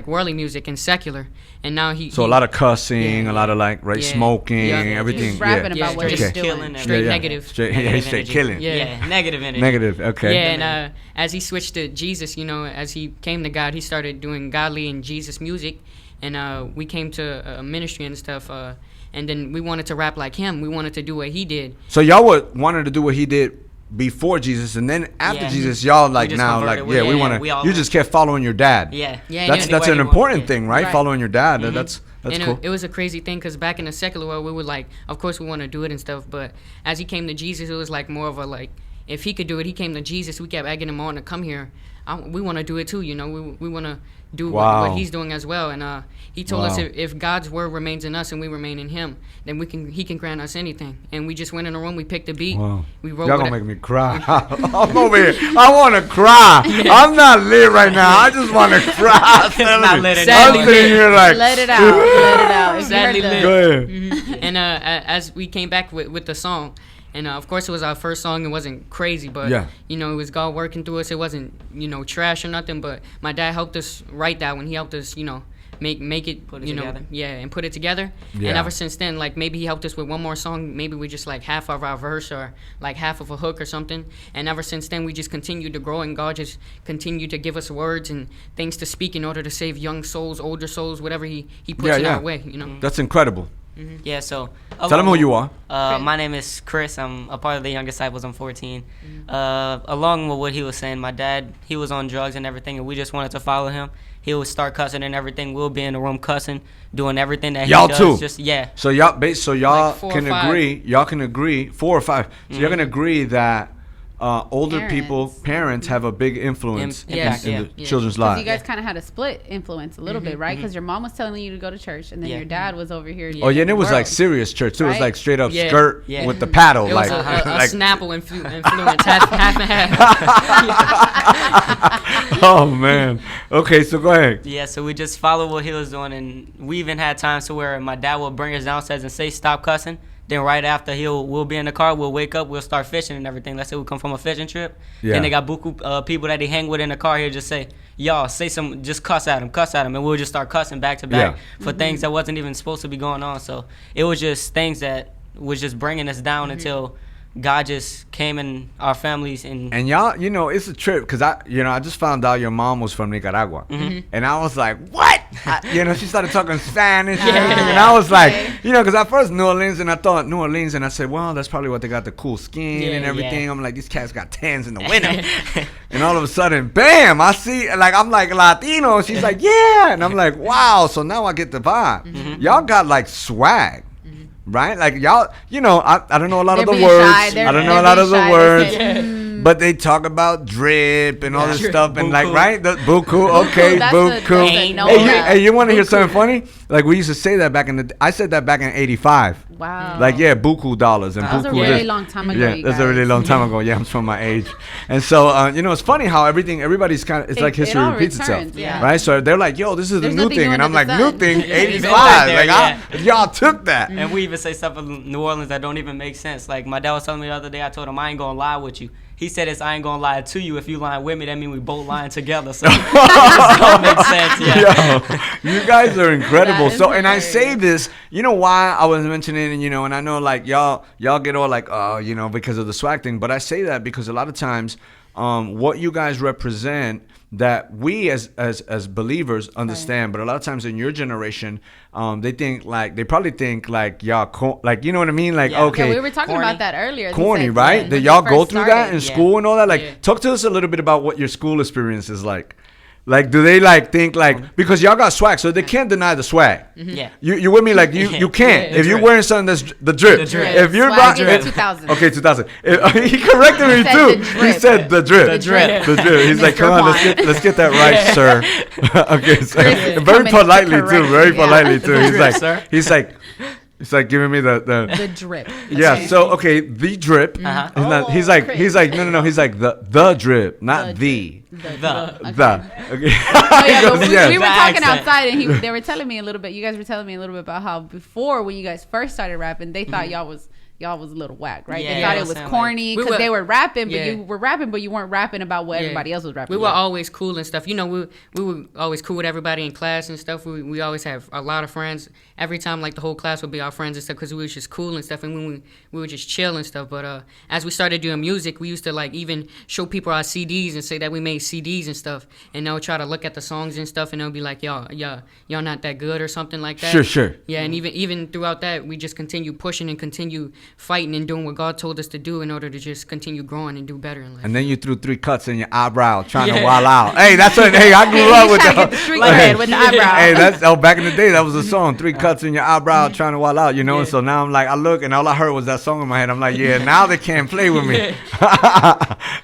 worldly music and secular. And now a lot of cussing, a lot of smoking, everything. He's rapping about what he's doing. Straight negative. Straight killing. Yeah, negative energy. Negative, okay. Yeah, and as he switched to Jesus, as he came to God, he started doing godly and Jesus music. And we came to a ministry and stuff. And then we wanted to rap like him. We wanted to do what he did. So y'all wanted to do what he did before Jesus, and then after Jesus, y'all we want to. You just kept following your dad. Yeah. That's an important thing, right? Following your dad. That's cool. It was a crazy thing because back in the secular world, we would of course we want to do it and stuff. But as he came to Jesus, it was like more of a if he could do it, he came to Jesus. We kept egging him on to come here. We want to do it too, we want to do what he's doing as well. And he told us if God's word remains in us and we remain in him, then he can grant us anything. And we just went in a room, we picked a beat, we wrote. Y'all gonna make me cry. I'm over here. I want to cry. I'm not lit right now. I just want to cry. I'm sitting here like, let it out. Sadly lit. Go ahead. And as we came back with the song. And, of course, it was our first song. It wasn't crazy, but, it was God working through us. It wasn't, trash or nothing, but my dad helped us write that one. He helped us, make it, put it together. And put it together. Yeah. And ever since then, maybe he helped us with one more song. Maybe we just, half of our verse or, half of a hook or something. And ever since then, we just continued to grow, and God just continued to give us words and things to speak in order to save young souls, older souls, whatever he puts in our way, That's incredible. Yeah, so tell them who you are. My name is Chris. I'm a part of the Young Disciples. I'm 14. Along with what he was saying, my dad, he was on drugs and everything, and we just wanted to follow him. He would start cussing and everything. We'll be in the room cussing, doing everything that y'all he does. Too. Just So y'all can agree. Y'all can agree 4 or 5. So y'all can agree that older parents have a big influence in the children's lives. You guys kind of had a split influence a little bit, right? Because your mom was telling you to go to church, and then your dad was over here. Oh yeah, and it was serious church too. Right? It was straight up skirt with the paddle. It was a Snapple influence, half and half. Oh man. Okay, so go ahead. Yeah, so we just followed what he was doing, and we even had times to where my dad would bring us downstairs and say, "Stop cussing." Then right after we'll be in the car, we'll wake up, we'll start fishing and everything. Let's say we come from a fishing trip. Yeah. And they got buku people that they hang with in the car. He'll just say, y'all, just cuss at him. And we'll just start cussing back to back for things that wasn't even supposed to be going on. So it was just things that was just bringing us down until God just came in our families. And y'all, it's a trip because I just found out your mom was from Nicaragua. And I was like, what? She started talking Spanish and everything. And I was like, because at first New Orleans, and I thought New Orleans, and I said, well, that's probably what they got, the cool skin and everything. I'm like, these cats got tans in the winter. And all of a sudden, bam, I see, I'm like Latino. She's like, yeah. And I'm like, wow. So now I get the vibe. Y'all got swag. Right? Y'all, I don't know a lot of the words. I don't know a lot of the words. but they talk about drip and all this stuff and like, right? The buku, okay, That's buku. Hey, you want to hear something funny? Like we used to say that back in the. I said that back in '85. Wow. Like buku dollars and that was buku. a really long time ago. Yeah, that's a really long time ago. Yeah, I'm showing my age. And so it's funny how everybody's kind of it's like history repeats itself, right? So they're like, yo, this is the new thing, and I'm like, new thing, '85. Like y'all took that. And we even say stuff in New Orleans that don't even make sense. Like my dad was telling me the other day, I told him I ain't gonna lie with you. He said I ain't gonna lie to you. If you lying with me, that mean we both lying together. So it don't make sense. Yeah. Yo, you guys are incredible. So, and I say this, you know why I was mentioning, and I know like y'all get all like, because of the swag thing. But I say that because a lot of times, what you guys represent that we as believers understand, but a lot of times in your generation, they probably think like y'all, like, you know what I mean? Like, okay. Yeah, we were talking about that earlier. Corny, right? Did y'all go through that in school and all that? Like, talk to us a little bit about what your school experience is like. Like, do they like think like, because y'all got swag, so they can't deny the swag. Yeah. You with me? Like you can't. If you're wearing something that's the drip. If you're rocking 2000. Okay, 2000. He corrected me too. He said the drip. The drip. The drip. He's like, come on, let's get that right, sir. Okay, sir. Very politely too. Very politely too. He's like giving me the drip. Yeah. Okay. So the drip. He's like no. He's like the drip, not the. Okay. We were talking outside, and they were telling me a little bit. You guys were telling me a little bit about how before, when you guys first started rapping, they thought y'all was a little whack, right? Yeah, they thought it was corny because they were rapping, but you were rapping, but you weren't rapping about what everybody else was rapping. We were always cool and stuff. We were always cool with everybody in class and stuff. We always have a lot of friends. Every time, like, the whole class would be our friends and stuff because we were just cool and stuff, and we would just chill and stuff. But as we started doing music, we used to, like, even show people our CDs and say that we made CDs and stuff, and they'll try to look at the songs and stuff, and they'll be like, y'all not that good or something like that. Sure. Yeah, and even throughout that, we just continue pushing and continue fighting and doing what God told us to do in order to just continue growing and do better in life. And then you threw 3 cuts in your eyebrow trying to wild out. Hey, that's what. Hey, I grew up with that. With the eyebrow. Hey, back in the day, that was a song. 3 cuts in your eyebrow trying to wild out. And so now I'm like, I look and all I heard was that song in my head. I'm like, yeah, now they can't play with me.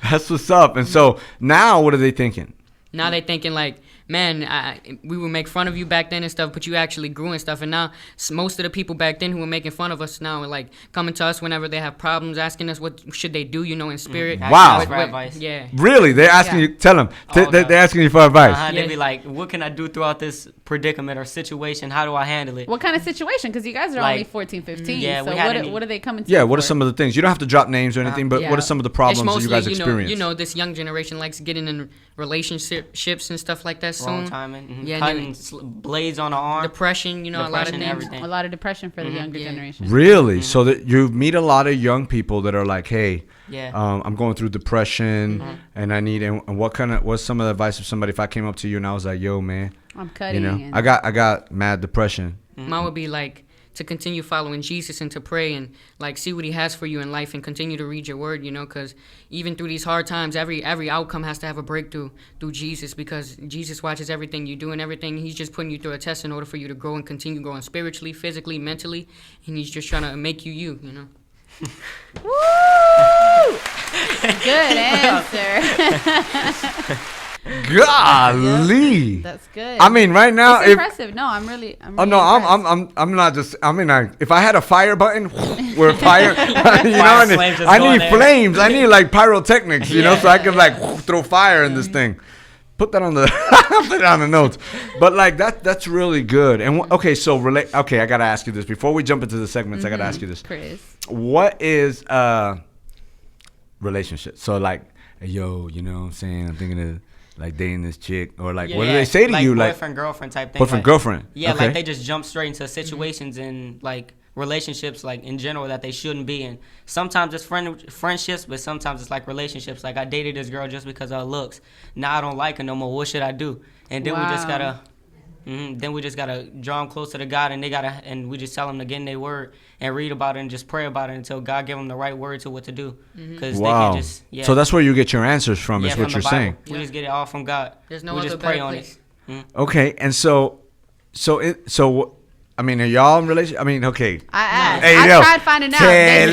That's what's up. And so now, what are they thinking? Now they thinking like, man, we would make fun of you back then and stuff, but you actually grew and stuff. And now most of the people back then who were making fun of us now are like coming to us whenever they have problems, asking us what should they do, in spirit. Wow. Advice. Yeah. Really? They're asking you, tell them. They're asking you for advice. They'd be like, what can I do throughout this predicament or situation? How do I handle it? What kind of situation? Because you guys are only 14, 15. Yeah, so what are they coming to? Yeah, what are some of the things? You don't have to drop names or anything, but what are some of the problems mostly, that you guys experience? This young generation likes getting in relationships and stuff like that soon. Wrong timing. Yeah, cutting blades on the arm. Depression, a lot of things. Everything. A lot of depression for the younger generation. Really? So that you meet a lot of young people that are like, hey, yeah. I'm going through depression and I need, and what's some of the advice of somebody if I came up to you and I was like, yo, man, I'm cutting. I got mad depression. Mine would be like, to continue following Jesus and to pray and like see what he has for you in life and continue to read your word, because even through these hard times, every outcome has to have a breakthrough through Jesus, because Jesus watches everything you do and everything. He's just putting you through a test in order for you to grow and continue growing spiritually, physically, mentally, and he's just trying to make you. Woo! Good answer. Golly, that's good. I mean, right now, it's impressive. No, I'm really I'm not just. I mean, if I had a fire button, we're fire. I need flames. I need like pyrotechnics, so I can like throw fire in this thing. Put that on the put it on the notes. But like that's really good. And okay, so okay, I gotta ask you this before we jump into the segments. I gotta ask you this, Chris. What is relationship? So like, yo, you know what I'm saying? I'm thinking of like dating this chick, or like what do they say to you? Like boyfriend, girlfriend type thing. Boyfriend, girlfriend. Yeah, okay. like they just jump straight into situations and like relationships, like in general, that they shouldn't be in. Sometimes it's friendships, but sometimes it's like relationships. Like I dated this girl just because of her looks. Now I don't like her no more. What should I do? And then we just gotta draw them closer to God, and we just tell them to get in their word and read about it and just pray about it until God give them the right word to what to do. Because they can just So that's where you get your answers from, is from what you're saying. We just get it all from God. There's no we other just pray better on place. it. Okay, and so I mean, are y'all in relationship? I mean, okay. I asked. Hey, I yo, tried finding out. Tell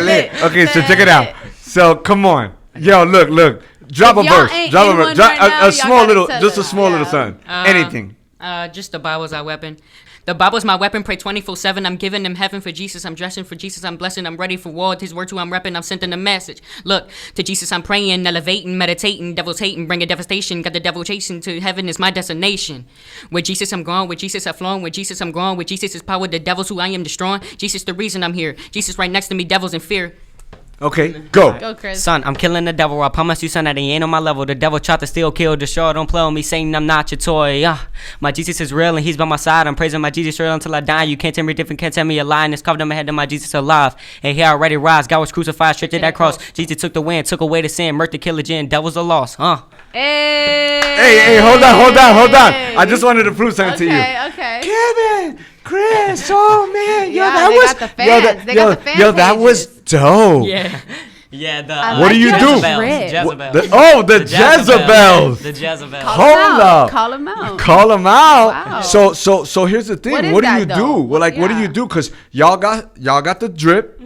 it. Okay, so check it out. So come on, yo, look. Drop a verse. Drop a verse. A small little, just a small little something. Anything. Just the Bible's our weapon. The Bible's my weapon, pray 24/7. I'm giving them heaven for Jesus. I'm dressing for Jesus. I'm blessing. I'm ready for war. His word too, I'm repping. I'm sending a message. Look, to Jesus I'm praying, elevating, meditating. Devil's hating, bringing devastation. Got the devil chasing. To heaven is my destination. With Jesus I'm going. With Jesus I'm flowing. With Jesus I'm growing. With Jesus is power. The devils who I am destroying. Jesus the reason I'm here. Jesus right next to me. Devils in fear. Okay, go. Go, Chris. Son, I'm killing the devil. I promise you, son, that he ain't on my level. The devil tried to steal, kill, destroy. Don't play with me, Satan, I'm not your toy. My Jesus is real and he's by my side. I'm praising my Jesus real until I die. You can't tell me different, can't tell me a lie. And it's covered on my head that my Jesus alive. And here I already rise. God was crucified straight to that cross. Jesus took the win, took away the sin. Murder, killer, gin. Devils are lost, Hey, hold on. I just wanted to prove something to you. Okay. Kevin, Chris, oh man, Yeah, they got the fans. They got the fan yo, that was dope. Yeah, the What do you do? Jezebels. The Jezebels. The Jezebels. Hold up. Call them out. Call them out. Wow. So here's the thing. What What is do you that, do? though? Well, like, what do you do? Cause y'all got the drip.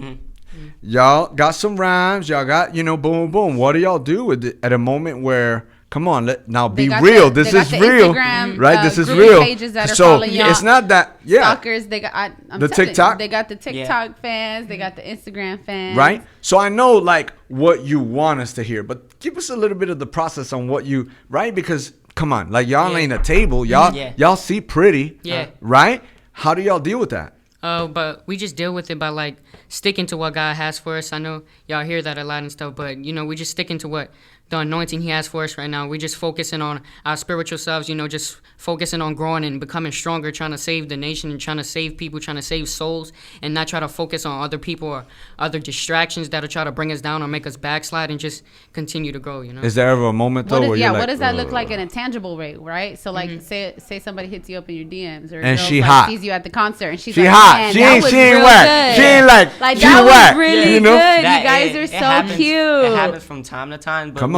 Y'all got some rhymes. Y'all got boom, boom. What do y'all do at a moment where? Come on, now be real. This is real, right? This is real. Pages that are so following y'all. it's not that, Stalkers. They got I'm the telling TikTok. You, they got the TikTok fans. They got the Instagram fans. Right. So I know like what you want us to hear, but give us a little bit of the process on what you right because come on, like y'all ain't a table. Y'all see pretty. Right. How do y'all deal with that? But we just deal with it by like sticking to what God has for us. I know y'all hear that a lot and stuff, but we just sticking to what the anointing he has for us right now. We just focusing on our spiritual selves, just focusing on growing and becoming stronger, trying to save the nation and trying to save people, trying to save souls, and not try to focus on other people or other distractions that'll try to bring us down or make us backslide and just continue to grow, Is there ever a moment though where you're like, what does that look like in a tangible way, right? So like say somebody hits you up in your DMs or and she like, hot. sees you at the concert and she's she like, hot. Man, She ain't whack. She ain't like she that whack. was really good. You guys are so cute. It happens from time to time, but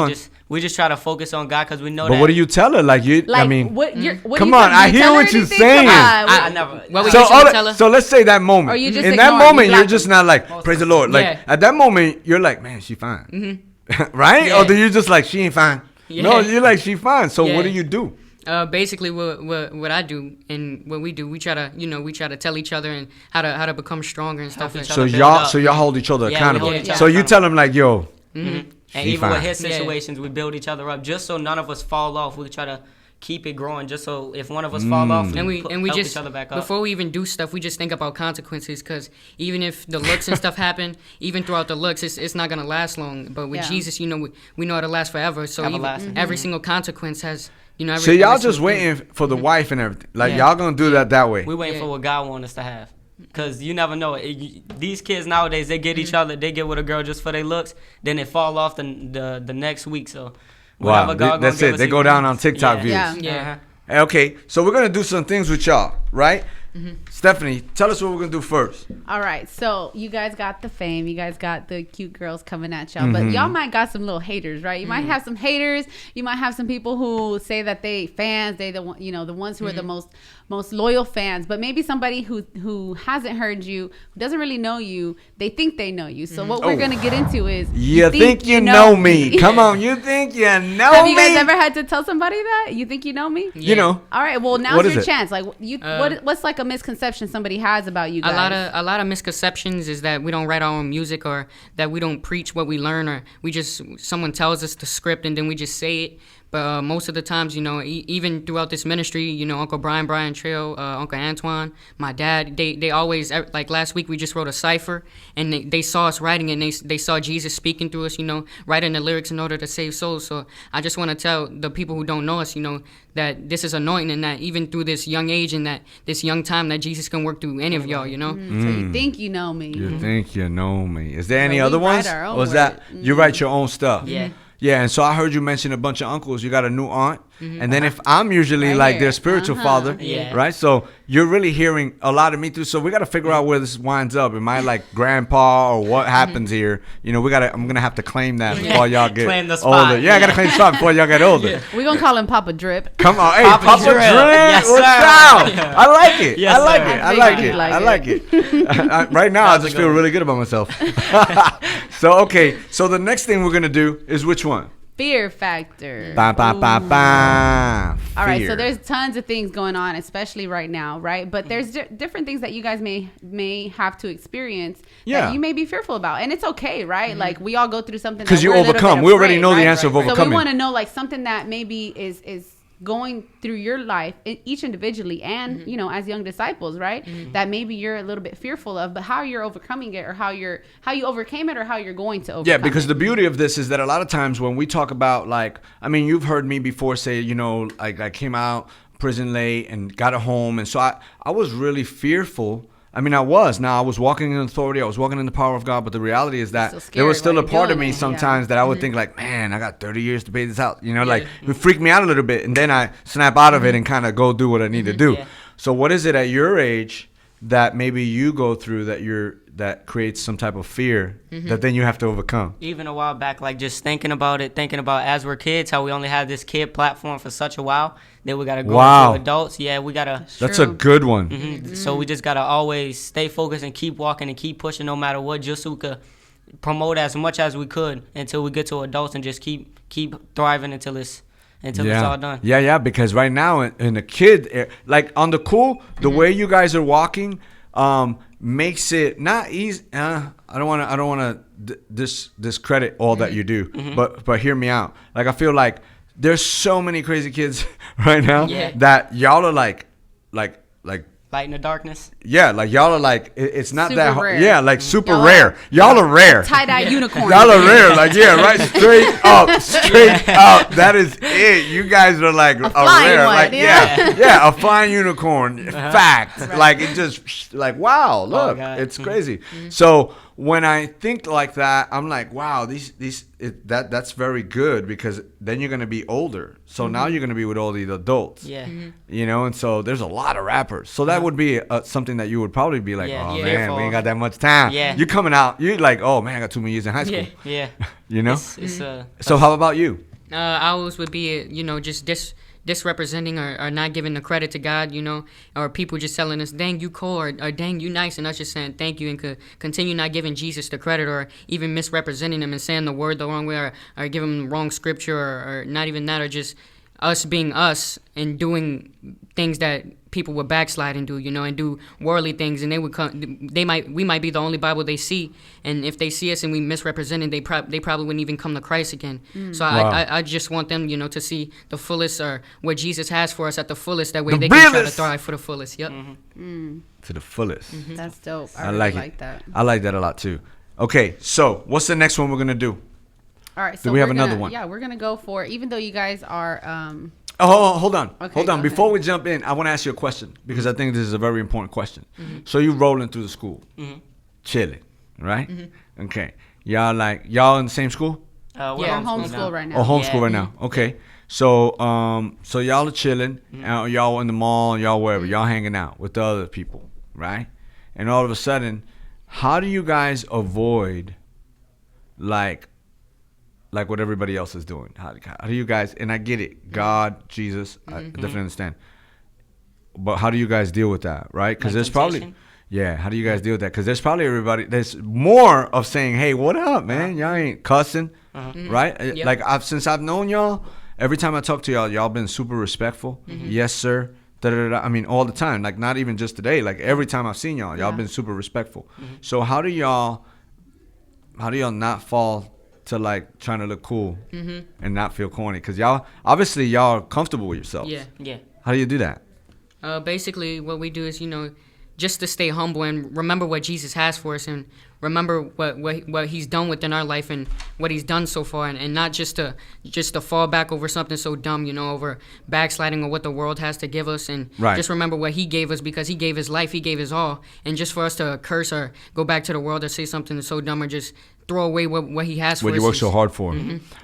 we just try to focus on God because we know that. But what do you tell her? Like I mean, what come on, I hear what you're saying. I never. So let's say that moment. Or you just in that moment, you're just not like praise the Lord. Like at that moment, you're like, man, she fine, right? Or do you just like she ain't fine? No, you're like she fine. So what do you do? Basically, what I do and what we do, we try to tell each other and how to become stronger and stuff. So y'all hold each other accountable. So you tell them like, yo. And even with his situations, we build each other up just so none of us fall off. We try to keep it growing just so if one of us fall off, we help each other back up. Before we even do stuff, we just think about consequences because even if the looks and stuff happen, even throughout the looks, it's not going to last long. But with Jesus, we know it'll last forever. So every single consequence has, so y'all just waiting for the wife and everything. Like y'all going to do that way. We waiting for what God wants us to have. Because you never know. These kids nowadays, they get each other. They get with a girl just for their looks. Then they fall off the next week. So, wow. That's it. They go down on TikTok views. Yeah. Okay. So, we're going to do some things with y'all, right? Stephanie, tell us what we're going to do first. All right. So, you guys got the fame. You guys got the cute girls coming at y'all. But y'all might got some little haters, right? You might have some haters. You might have some people who say that they fans. They the ones who are the most loyal fans. But maybe somebody who hasn't heard you, who doesn't really know you, they think they know you. So, what we're going to get into is you think you know me. Come on. You think you know me. Have you guys ever had to tell somebody that? You think you know me? Yeah. All right. Well, now's your chance. Like, what's like a misconception somebody has about you guys? A lot of misconceptions is that we don't write our own music or that we don't preach what we learn or someone tells us the script and then we just say it. But most of the times, even throughout this ministry, Uncle Brian Trail, Uncle Antoine, my dad, they always, like last week we just wrote a cipher and they saw us writing and they saw Jesus speaking through us, writing the lyrics in order to save souls. So I just want to tell the people who don't know us, that this is anointing and that even through this young age and that this young time that Jesus can work through any of y'all, So you think you know me. You think you know me. Is there any other ones? Or is that you write your own stuff? Yeah. Yeah, and so I heard you mention a bunch of uncles. You got a new aunt, and then if I'm usually like their spiritual father, right? So you're really hearing a lot of me too. So we got to figure out where this winds up. Am I like grandpa or what happens here? You know, I'm gonna have to claim that before y'all get Claim the spot. older. Yeah, I gotta claim the spot before y'all get older. We're gonna call him Papa Drip. Come on, hey, Papa Drip, Drip. Yes, what's sir. up? I like it. Yes, I like sir. it. I like it. it. Right now, I just feel really good about myself. So okay, so the next thing we're gonna do is which one? Fear factor. Ba, ba, ba, ba. All right, so Fear. there's tons of things going on, especially right now, right? But there's different things that you guys may have to experience that you may be fearful about, and it's okay, right? Like we all go through something because you we're a little overcome. bit We already afraid, know the right? answer of overcoming. So we want to know like something that maybe is going through your life, each individually, and you know, as young disciples, right? That maybe you're a little bit fearful of, but how you're overcoming it, or how you overcame it, or how you're going to overcome. Yeah, because it. the beauty of this is that a lot of times when we talk about, like, I mean, you've heard me before say, you know, like I came out prison late and got a home, and so I was really fearful. I mean, I was walking in authority, I was walking in the power of God, but the reality is that there was still a part of me sometimes that I would think like, man, I got 30 years to pay this out. You know, like it would freak me out a little bit, and then I snap out of it and kind of go do what I need to do. Yeah. So what is it at your age that maybe you go through that creates some type of fear that then you have to overcome? Even a while back, like just thinking about as we're kids, how we only had this kid platform for such a while. Then we got to go into adults. Yeah, we got to. That's a good one. So we just got to always stay focused and keep walking and keep pushing no matter what, just so we could promote as much as we could until we get to adults and just keep thriving until it's all done. Yeah, because right now in a kid, like on the cool, the way you guys are walking makes it not easy. I don't want to discredit all that you do, but hear me out. Like I feel like there's so many crazy kids right now that y'all are like Light in the darkness. Yeah, like y'all are like it's not Super that hard. rare. Yeah, like super rare. Y'all are rare. Tie-dye unicorn. Y'all are rare. Like right, straight up. That is it. You guys are like a rare. one, like a flying unicorn. Fact. Right. Like it just like wow. Look, it's crazy. So when I think like that, I'm like, wow, that's very good, because then you're gonna be older. So now you're gonna be with all these adults. Yeah. You know, and so there's a lot of rappers. So that would be something that you would probably be like, oh man, we ain't got that much time. Yeah. You're coming out. You're like, oh man, I got 2 more years in high school. Yeah. You know. It's so how about you? Ours would be, just disrepresenting or not giving the credit to God, or people just telling us, dang, you cool, or dang, you nice, and us just saying thank you, and continue not giving Jesus the credit, or even misrepresenting him and saying the word the wrong way, or give him the wrong scripture, or not even that, or just us being us and doing things that people would backslide and do, and do worldly things, and we might be the only Bible they see, and if they see us and we misrepresented, they probably wouldn't even come to Christ again. So wow. I just want them, to see the fullest, or what Jesus has for us at the fullest. That way they can try to thrive for the fullest. Yep. To the fullest. That's dope. I like really like that. I like that a lot too. Okay, so what's the next one we're gonna do? All right. So do we have another one? Yeah, we're gonna go for, even though you guys are. Hold on. Okay, hold on. Before ahead. we jump in, I want to ask you a question, because I think this is a very important question. So you rolling through the school, chilling, right? Okay. Y'all in the same school? We're homeschool right now. Oh, homeschool right now. Okay. So so y'all are chilling, and y'all in the mall, y'all wherever, y'all hanging out with the other people, right? And all of a sudden, how do you guys avoid like what everybody else is doing? How do you guys, and I get it, God, Jesus, I definitely understand. But how do you guys deal with that, right? Because there's probably, how do you guys deal with that? Because there's probably there's more of saying, hey, what up, man? Y'all ain't cussing, right? Yep. Like since I've known y'all, every time I talk to y'all been super respectful. Yes, sir. Da-da-da-da. I mean, all the time. Like not even just today. Like every time I've seen y'all been super respectful. So how do y'all not fall to like trying to look cool and not feel corny? Because y'all are comfortable with yourselves. Yeah. How do you do that? Basically, what we do is, just to stay humble and remember what Jesus has for us, and remember what he's done within our life and what he's done so far, and not just to fall back over something so dumb, over backsliding or what the world has to give us, and just remember what he gave us, because he gave his life, he gave his all, and just for us to curse or go back to the world or say something so dumb or just throw away what he has for us. What you work so hard for.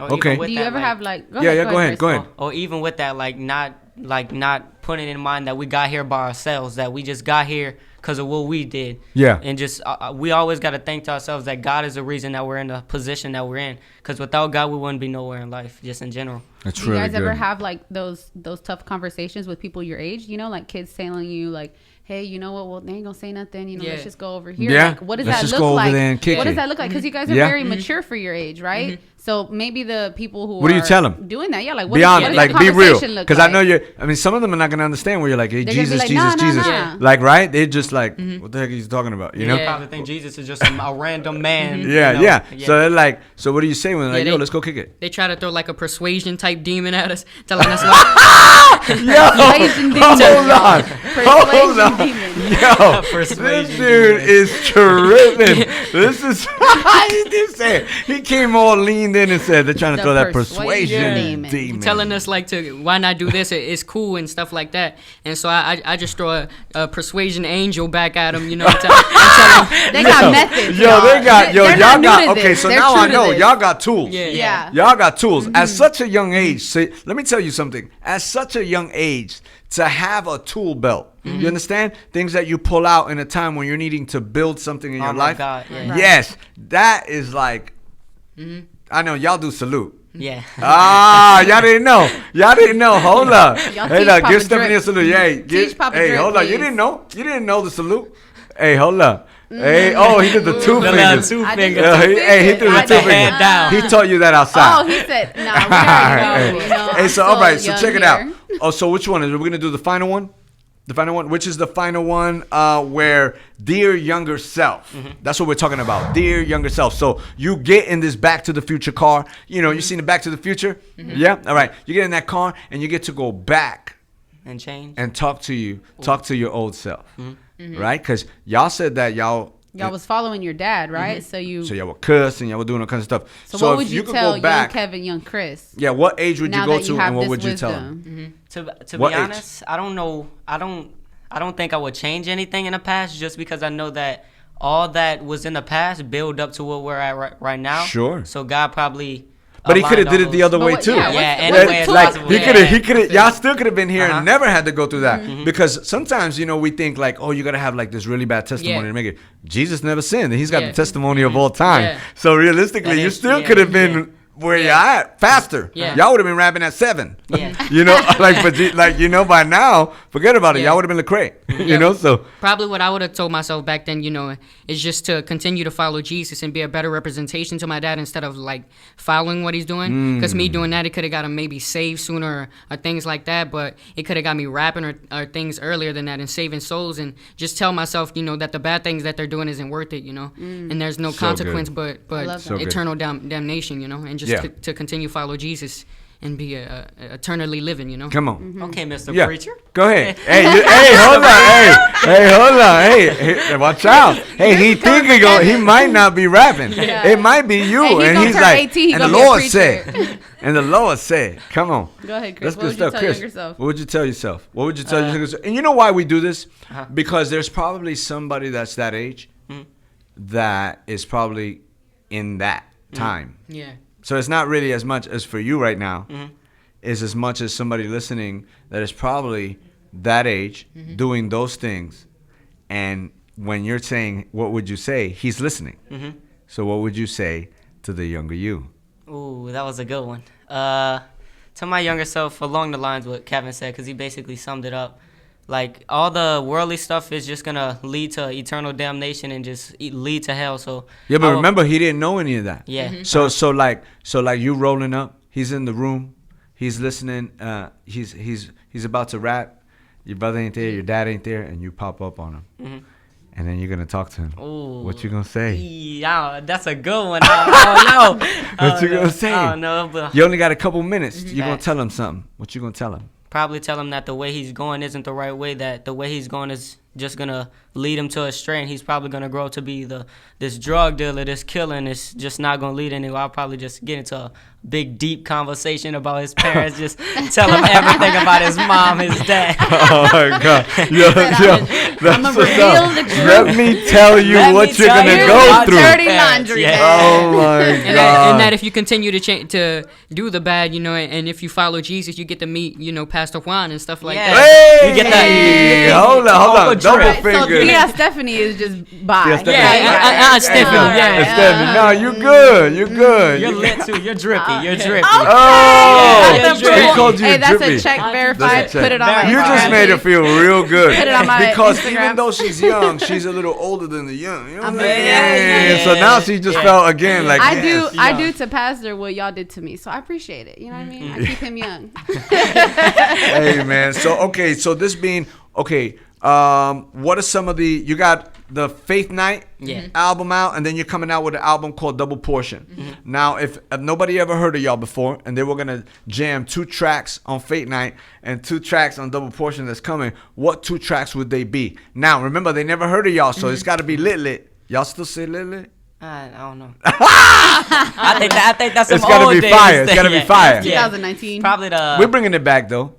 Okay. Do you ever have like? Go ahead. Or even with that, like not putting in mind that we got here by ourselves, that we just got here because of what we did. Yeah. And just we always got to think to ourselves that God is the reason that we're in the position that we're in. Because without God, we wouldn't be nowhere in life, just in general. That's Do you guys ever have like those tough conversations with people your age? You know, like kids telling you like, hey, you know what? Well, they ain't gonna say nothing. You know, let's just go over here. Yeah. Like, what does Let's that just look go like? over there and kick What does it. that look like? Because you guys are very mature for your age, right? So maybe the people who What do you tell them? doing that, like, Be does honest, that like be real. conversation look Because like? I know I mean, some of them are not gonna understand where you're like, hey, They're gonna be Jesus, like, Jesus, nah, Jesus. nah. Like, right? They're just like, what the heck are you talking about? You know? They probably think Jesus is just a random man. Yeah, you know? yeah. So they're like, so what do you say when they're like, yo, let's go kick it? They try to throw like a persuasion type demon at us, telling us like, Persuasion demon. Hold on. Hold Persuasion on. demon. Yo, Persuasion this dude is tripping. This is he did say it. He came all leaned in and said they're trying to The throw that persuasion persuasion demon. demon. telling us like to why not do this? It's cool and stuff like that. And so I just throw a persuasion angel back at them, you know. And tell 'em, They got methods. Yo, they got They're y'all not new got to okay. this. So They're now true I to know this. y'all got tools. Yeah. Y'all got tools at such a young age. See, let me tell you something. At such a young age, to have a tool belt, you understand? Things that you pull out in a time when you're needing to build something in your my life. God, yeah. Yes, that is like. I know y'all do salute. Yeah. Y'all didn't know. Y'all didn't know. Hold up. Y'all Hey, teach look, Papa give Stephanie Drip. a salute. Hey, Teach Papa hey, Drip, hold up. You please. didn't know? You didn't know the salute? Hey, hold up. Hey, oh, he did the two The fingers. little two I did fingers. the two Hey, he did the fingers. two I did fingers. hand down. He taught you that outside. Oh, he said, nah, we already know, you know. Hey, I'm so all right, so young check it here. out. Oh, so which one is it? We're gonna do the final one. The final one, which is the final one, where dear younger self. That's what we're talking about, dear younger self. So you get in this Back to the Future car. You know, you seen the Back to the Future? Yeah. All right. You get in that car and you get to go back And change. and talk to your old self, right? Because y'all said that y'all was following your dad, right? So y'all were cussing, y'all were doing all kinds of stuff. So what would if you could tell go back, young Kevin, young Chris? yeah, what age would you Now go that you to, have and what this would you tell wisdom. him? To What be age? honest, I don't know. I don't think I would change anything in the past, just because I know that all that was in the past build up to what we're at right now. Sure. So God probably. But he could have aligned did all it the those- other way what- too. yeah, Yeah, what's any the way it's tool? Like possible. he Yeah. could have, y'all still could have been here and Uh-huh. never had to go through that because sometimes we think like, oh, you gotta have like this really bad testimony Yeah. to make it. Jesus never sinned, and he's got Yeah. the testimony of all time. Yeah. So realistically, That you is- still yeah, could have been yeah. where Yeah. you're at faster. Yeah. Y'all would have been rapping at 7. Yeah. You know, like but by now, forget about it. Yeah. Y'all would have been Lecrae. You know, so Probably what I would have told myself back then, is just to continue to follow Jesus and be a better representation to my dad instead of like following what he's doing. Because me doing that, it could have got him maybe saved sooner or things like that. But it could have got me rapping or things earlier than that and saving souls. And just tell myself, that the bad things that they're doing isn't worth it, And there's no So consequence good. but love that. So good. eternal damnation, and just Yeah. to continue follow Jesus and be eternally living, come on. Okay, Mr. Yeah. Preacher. Go ahead. Hey, hold on. Hey, hold on. Hey, watch out. Hey, he think he might not be rapping. Yeah. It might be you. Hey, he's and gonna he's turn like, 18, he and the gonna be a Lord preacher. said, and the Lord said, come on. Go ahead, Chris. That's What good would you stuff, tell Chris. yourself? What would you tell yourself? What would you tell yourself? And you know why we do this? Because there's probably somebody that's that age that is probably in that time. Yeah. So it's not really as much as for you right now. Is as much as somebody listening that is probably that age doing those things. And when you're saying, what would you say? He's listening. So what would you say to the younger you? Ooh, that was a good one. To my younger self, along the lines what Kevin said, because he basically summed it up. Like, all the worldly stuff is just going to lead to eternal damnation and just lead to hell. So Yeah, but I would- remember, he didn't know any of that. Yeah. So like you rolling up. He's in the room. He's listening. He's about to rap. Your brother ain't there. Your dad ain't there, and you pop up on him. And then you're gonna talk to him. Ooh. What you gonna say? Yeah, that's a good one. I don't know. What you gonna say? I don't know, but You only got a couple minutes. You're gonna Facts. tell him something. What you gonna tell him? probably tell him that the way he's going isn't the right way, that the way he's going is just gonna lead him to astray, and he's probably gonna grow to be this drug dealer, this killer, and it's just not gonna lead anywhere. I'll probably just get into a big deep conversation about his parents, just tell him everything about his mom, his dad. Oh my God! I'm gonna reveal the truth. Let me tell you what you're gonna go through. Dirty laundry. Yeah. Oh my God! And that if you continue to do the bad, and if you follow Jesus, you get to meet, Pastor Juan and stuff like that. Hey, You get that. hold on, double Right, so finger. Gina Stephanie is just by. Yeah, Stephanie. Stephanie. Yeah. Stephanie, no, you good. You're good. You're lit too. You're drippy. You're drippy. Oh, Yeah, That's you're he drippy. called you Hey, that's drippy. a check verified. That's a check. Put it on my You Instagram. just made her feel real good. Put it on my because Instagram. even though she's young, she's a little older than the young. You know what I'm saying? Yeah. So now she just felt again like I do to Pastor what y'all did to me, so I appreciate it. You know what I mean? I keep him young. Hey man. So this being okay. What are some of you got the Faith Night album out, and then you're coming out with an album called Double Portion. Now, if nobody ever heard of y'all before, and they were gonna jam 2 tracks on Faith Night and 2 tracks on Double Portion that's coming, what 2 tracks would they be? Now, remember, they never heard of y'all, so it's got to be lit. Y'all still say lit? I don't know. I think that's some It's gotta old be days fire. It's thing. gotta be fire. 2019. Probably We're bringing it back though.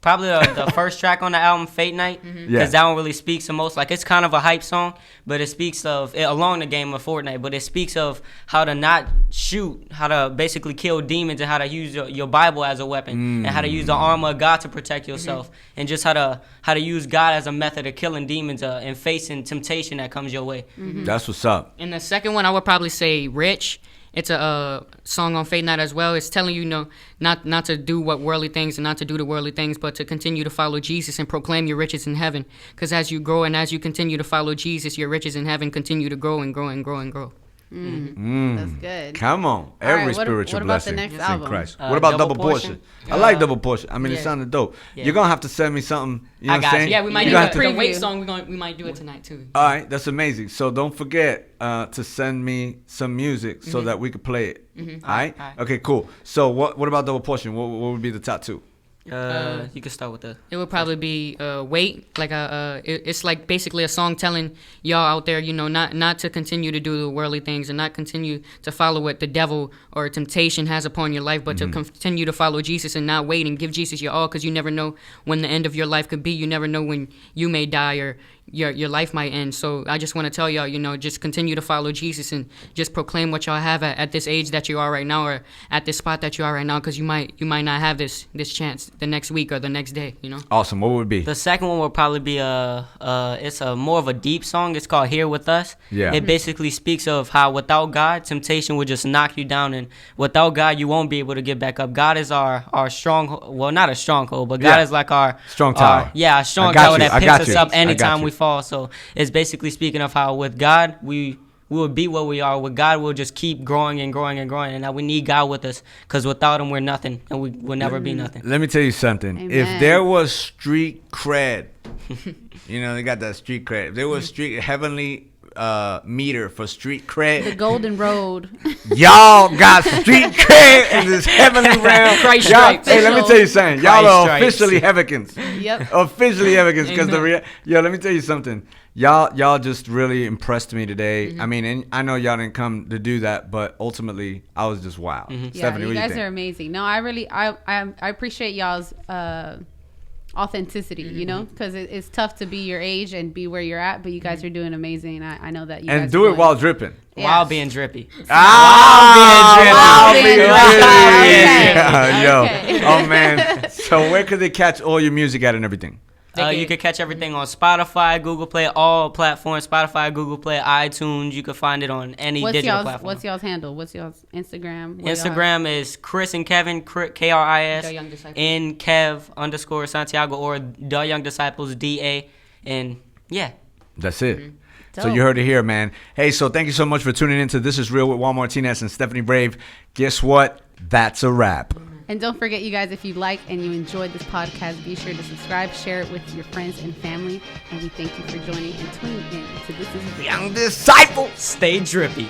Probably the first track on the album, Fate Night, because that one really speaks the most. Like, it's kind of a hype song, but it speaks of along the game of Fortnite. But it speaks of how to not shoot, how to basically kill demons, and how to use your Bible as a weapon, and how to use the armor of God to protect yourself, and just how to use God as a method of killing demons and facing temptation that comes your way. That's what's up. And the second one, I would probably say Rich. It's a song on Faith Night as well. It's telling you, not to do what worldly things and not to do the worldly things, but to continue to follow Jesus and proclaim your riches in heaven. Because as you grow and as you continue to follow Jesus, your riches in heaven continue to grow and grow and grow and grow. That's good. Come on. Every spiritual what about blessing. the next in album? Christ. What about Double Portion? I like Double Portion. I mean, it yeah. sounded dope. Yeah. You're going to have to send me something. You know I what got I'm saying? you. Yeah, we might You're do gonna the have weight song. We might do it tonight too. All right, that's amazing. So don't forget to send me some music so that we could play it. All right? Okay, cool. So what about Double Portion? What would be the top 2? You can start with It would probably be Wait, like it's like basically a song telling y'all out there, not to continue to do the worldly things and not continue to follow what the devil or temptation has upon your life, but to continue to follow Jesus and not wait and give Jesus your all, because you never know when the end of your life could be. You never know when you may die or your life might end. So I just want to tell y'all, just continue to follow Jesus and just proclaim what y'all have at this age that you are right now, or at this spot that you are right now, because you might not have this chance the next week or the next day. Awesome. What would it be? The second one would probably be it's a more of a deep song. It's called Here With Us. Yeah. It basically speaks of how without God, temptation would just knock you down, and without God, you won't be able to get back up. God is our stronghold. Well, not a stronghold, but God is like our strong tower. Our strong I got tower you. that I picks got us you. up I got anytime you. we fall. So it's basically speaking of how with God we will be what we are. With God, we'll just keep growing and growing and growing, and that we need God with us, because without Him, we're nothing, and we will never be nothing. Let me tell you something. Amen. If there was street cred, they got that street cred. If there was street heavenly meter for street cred, The Golden Road. y'all got street cred in this heavenly realm. Christ Y'all, stripes. hey, let me tell you something. Y'all Christ are stripes. officially heavens. Yep. Officially heavens, because let me tell you something. Y'all just really impressed me today. I mean, and I know y'all didn't come to do that, but ultimately I was just wow. Yeah, Stephanie, you what do you guys think? are amazing. No, I appreciate y'all's authenticity, because it's tough to be your age and be where you're at, but you guys are doing amazing. I know that you guys And do are it doing- while dripping. Yes. While being drippy. While being drippy. Yeah, yo. Okay. Oh man. So where could they catch all your music at and everything? You can catch everything on Spotify, Google Play, all platforms. Spotify, Google Play, iTunes. You can find it on any digital platform. What's y'all's handle? What's y'all's Instagram? Instagram is Chris and Kevin, KRIS, The Young Disciples. and Kev _ Santiago, or The Young Disciples, DA. And yeah. That's it. So Dope. you heard it here, man. Hey, so thank you so much for tuning in to This Is Real with Juan Martinez and Stephanie Brave. Guess what? That's a wrap. And don't forget, you guys, if you like and you enjoyed this podcast, be sure to subscribe, share it with your friends and family. And we thank you for joining and tuning in to This Is Real. Young Disciples. Stay drippy.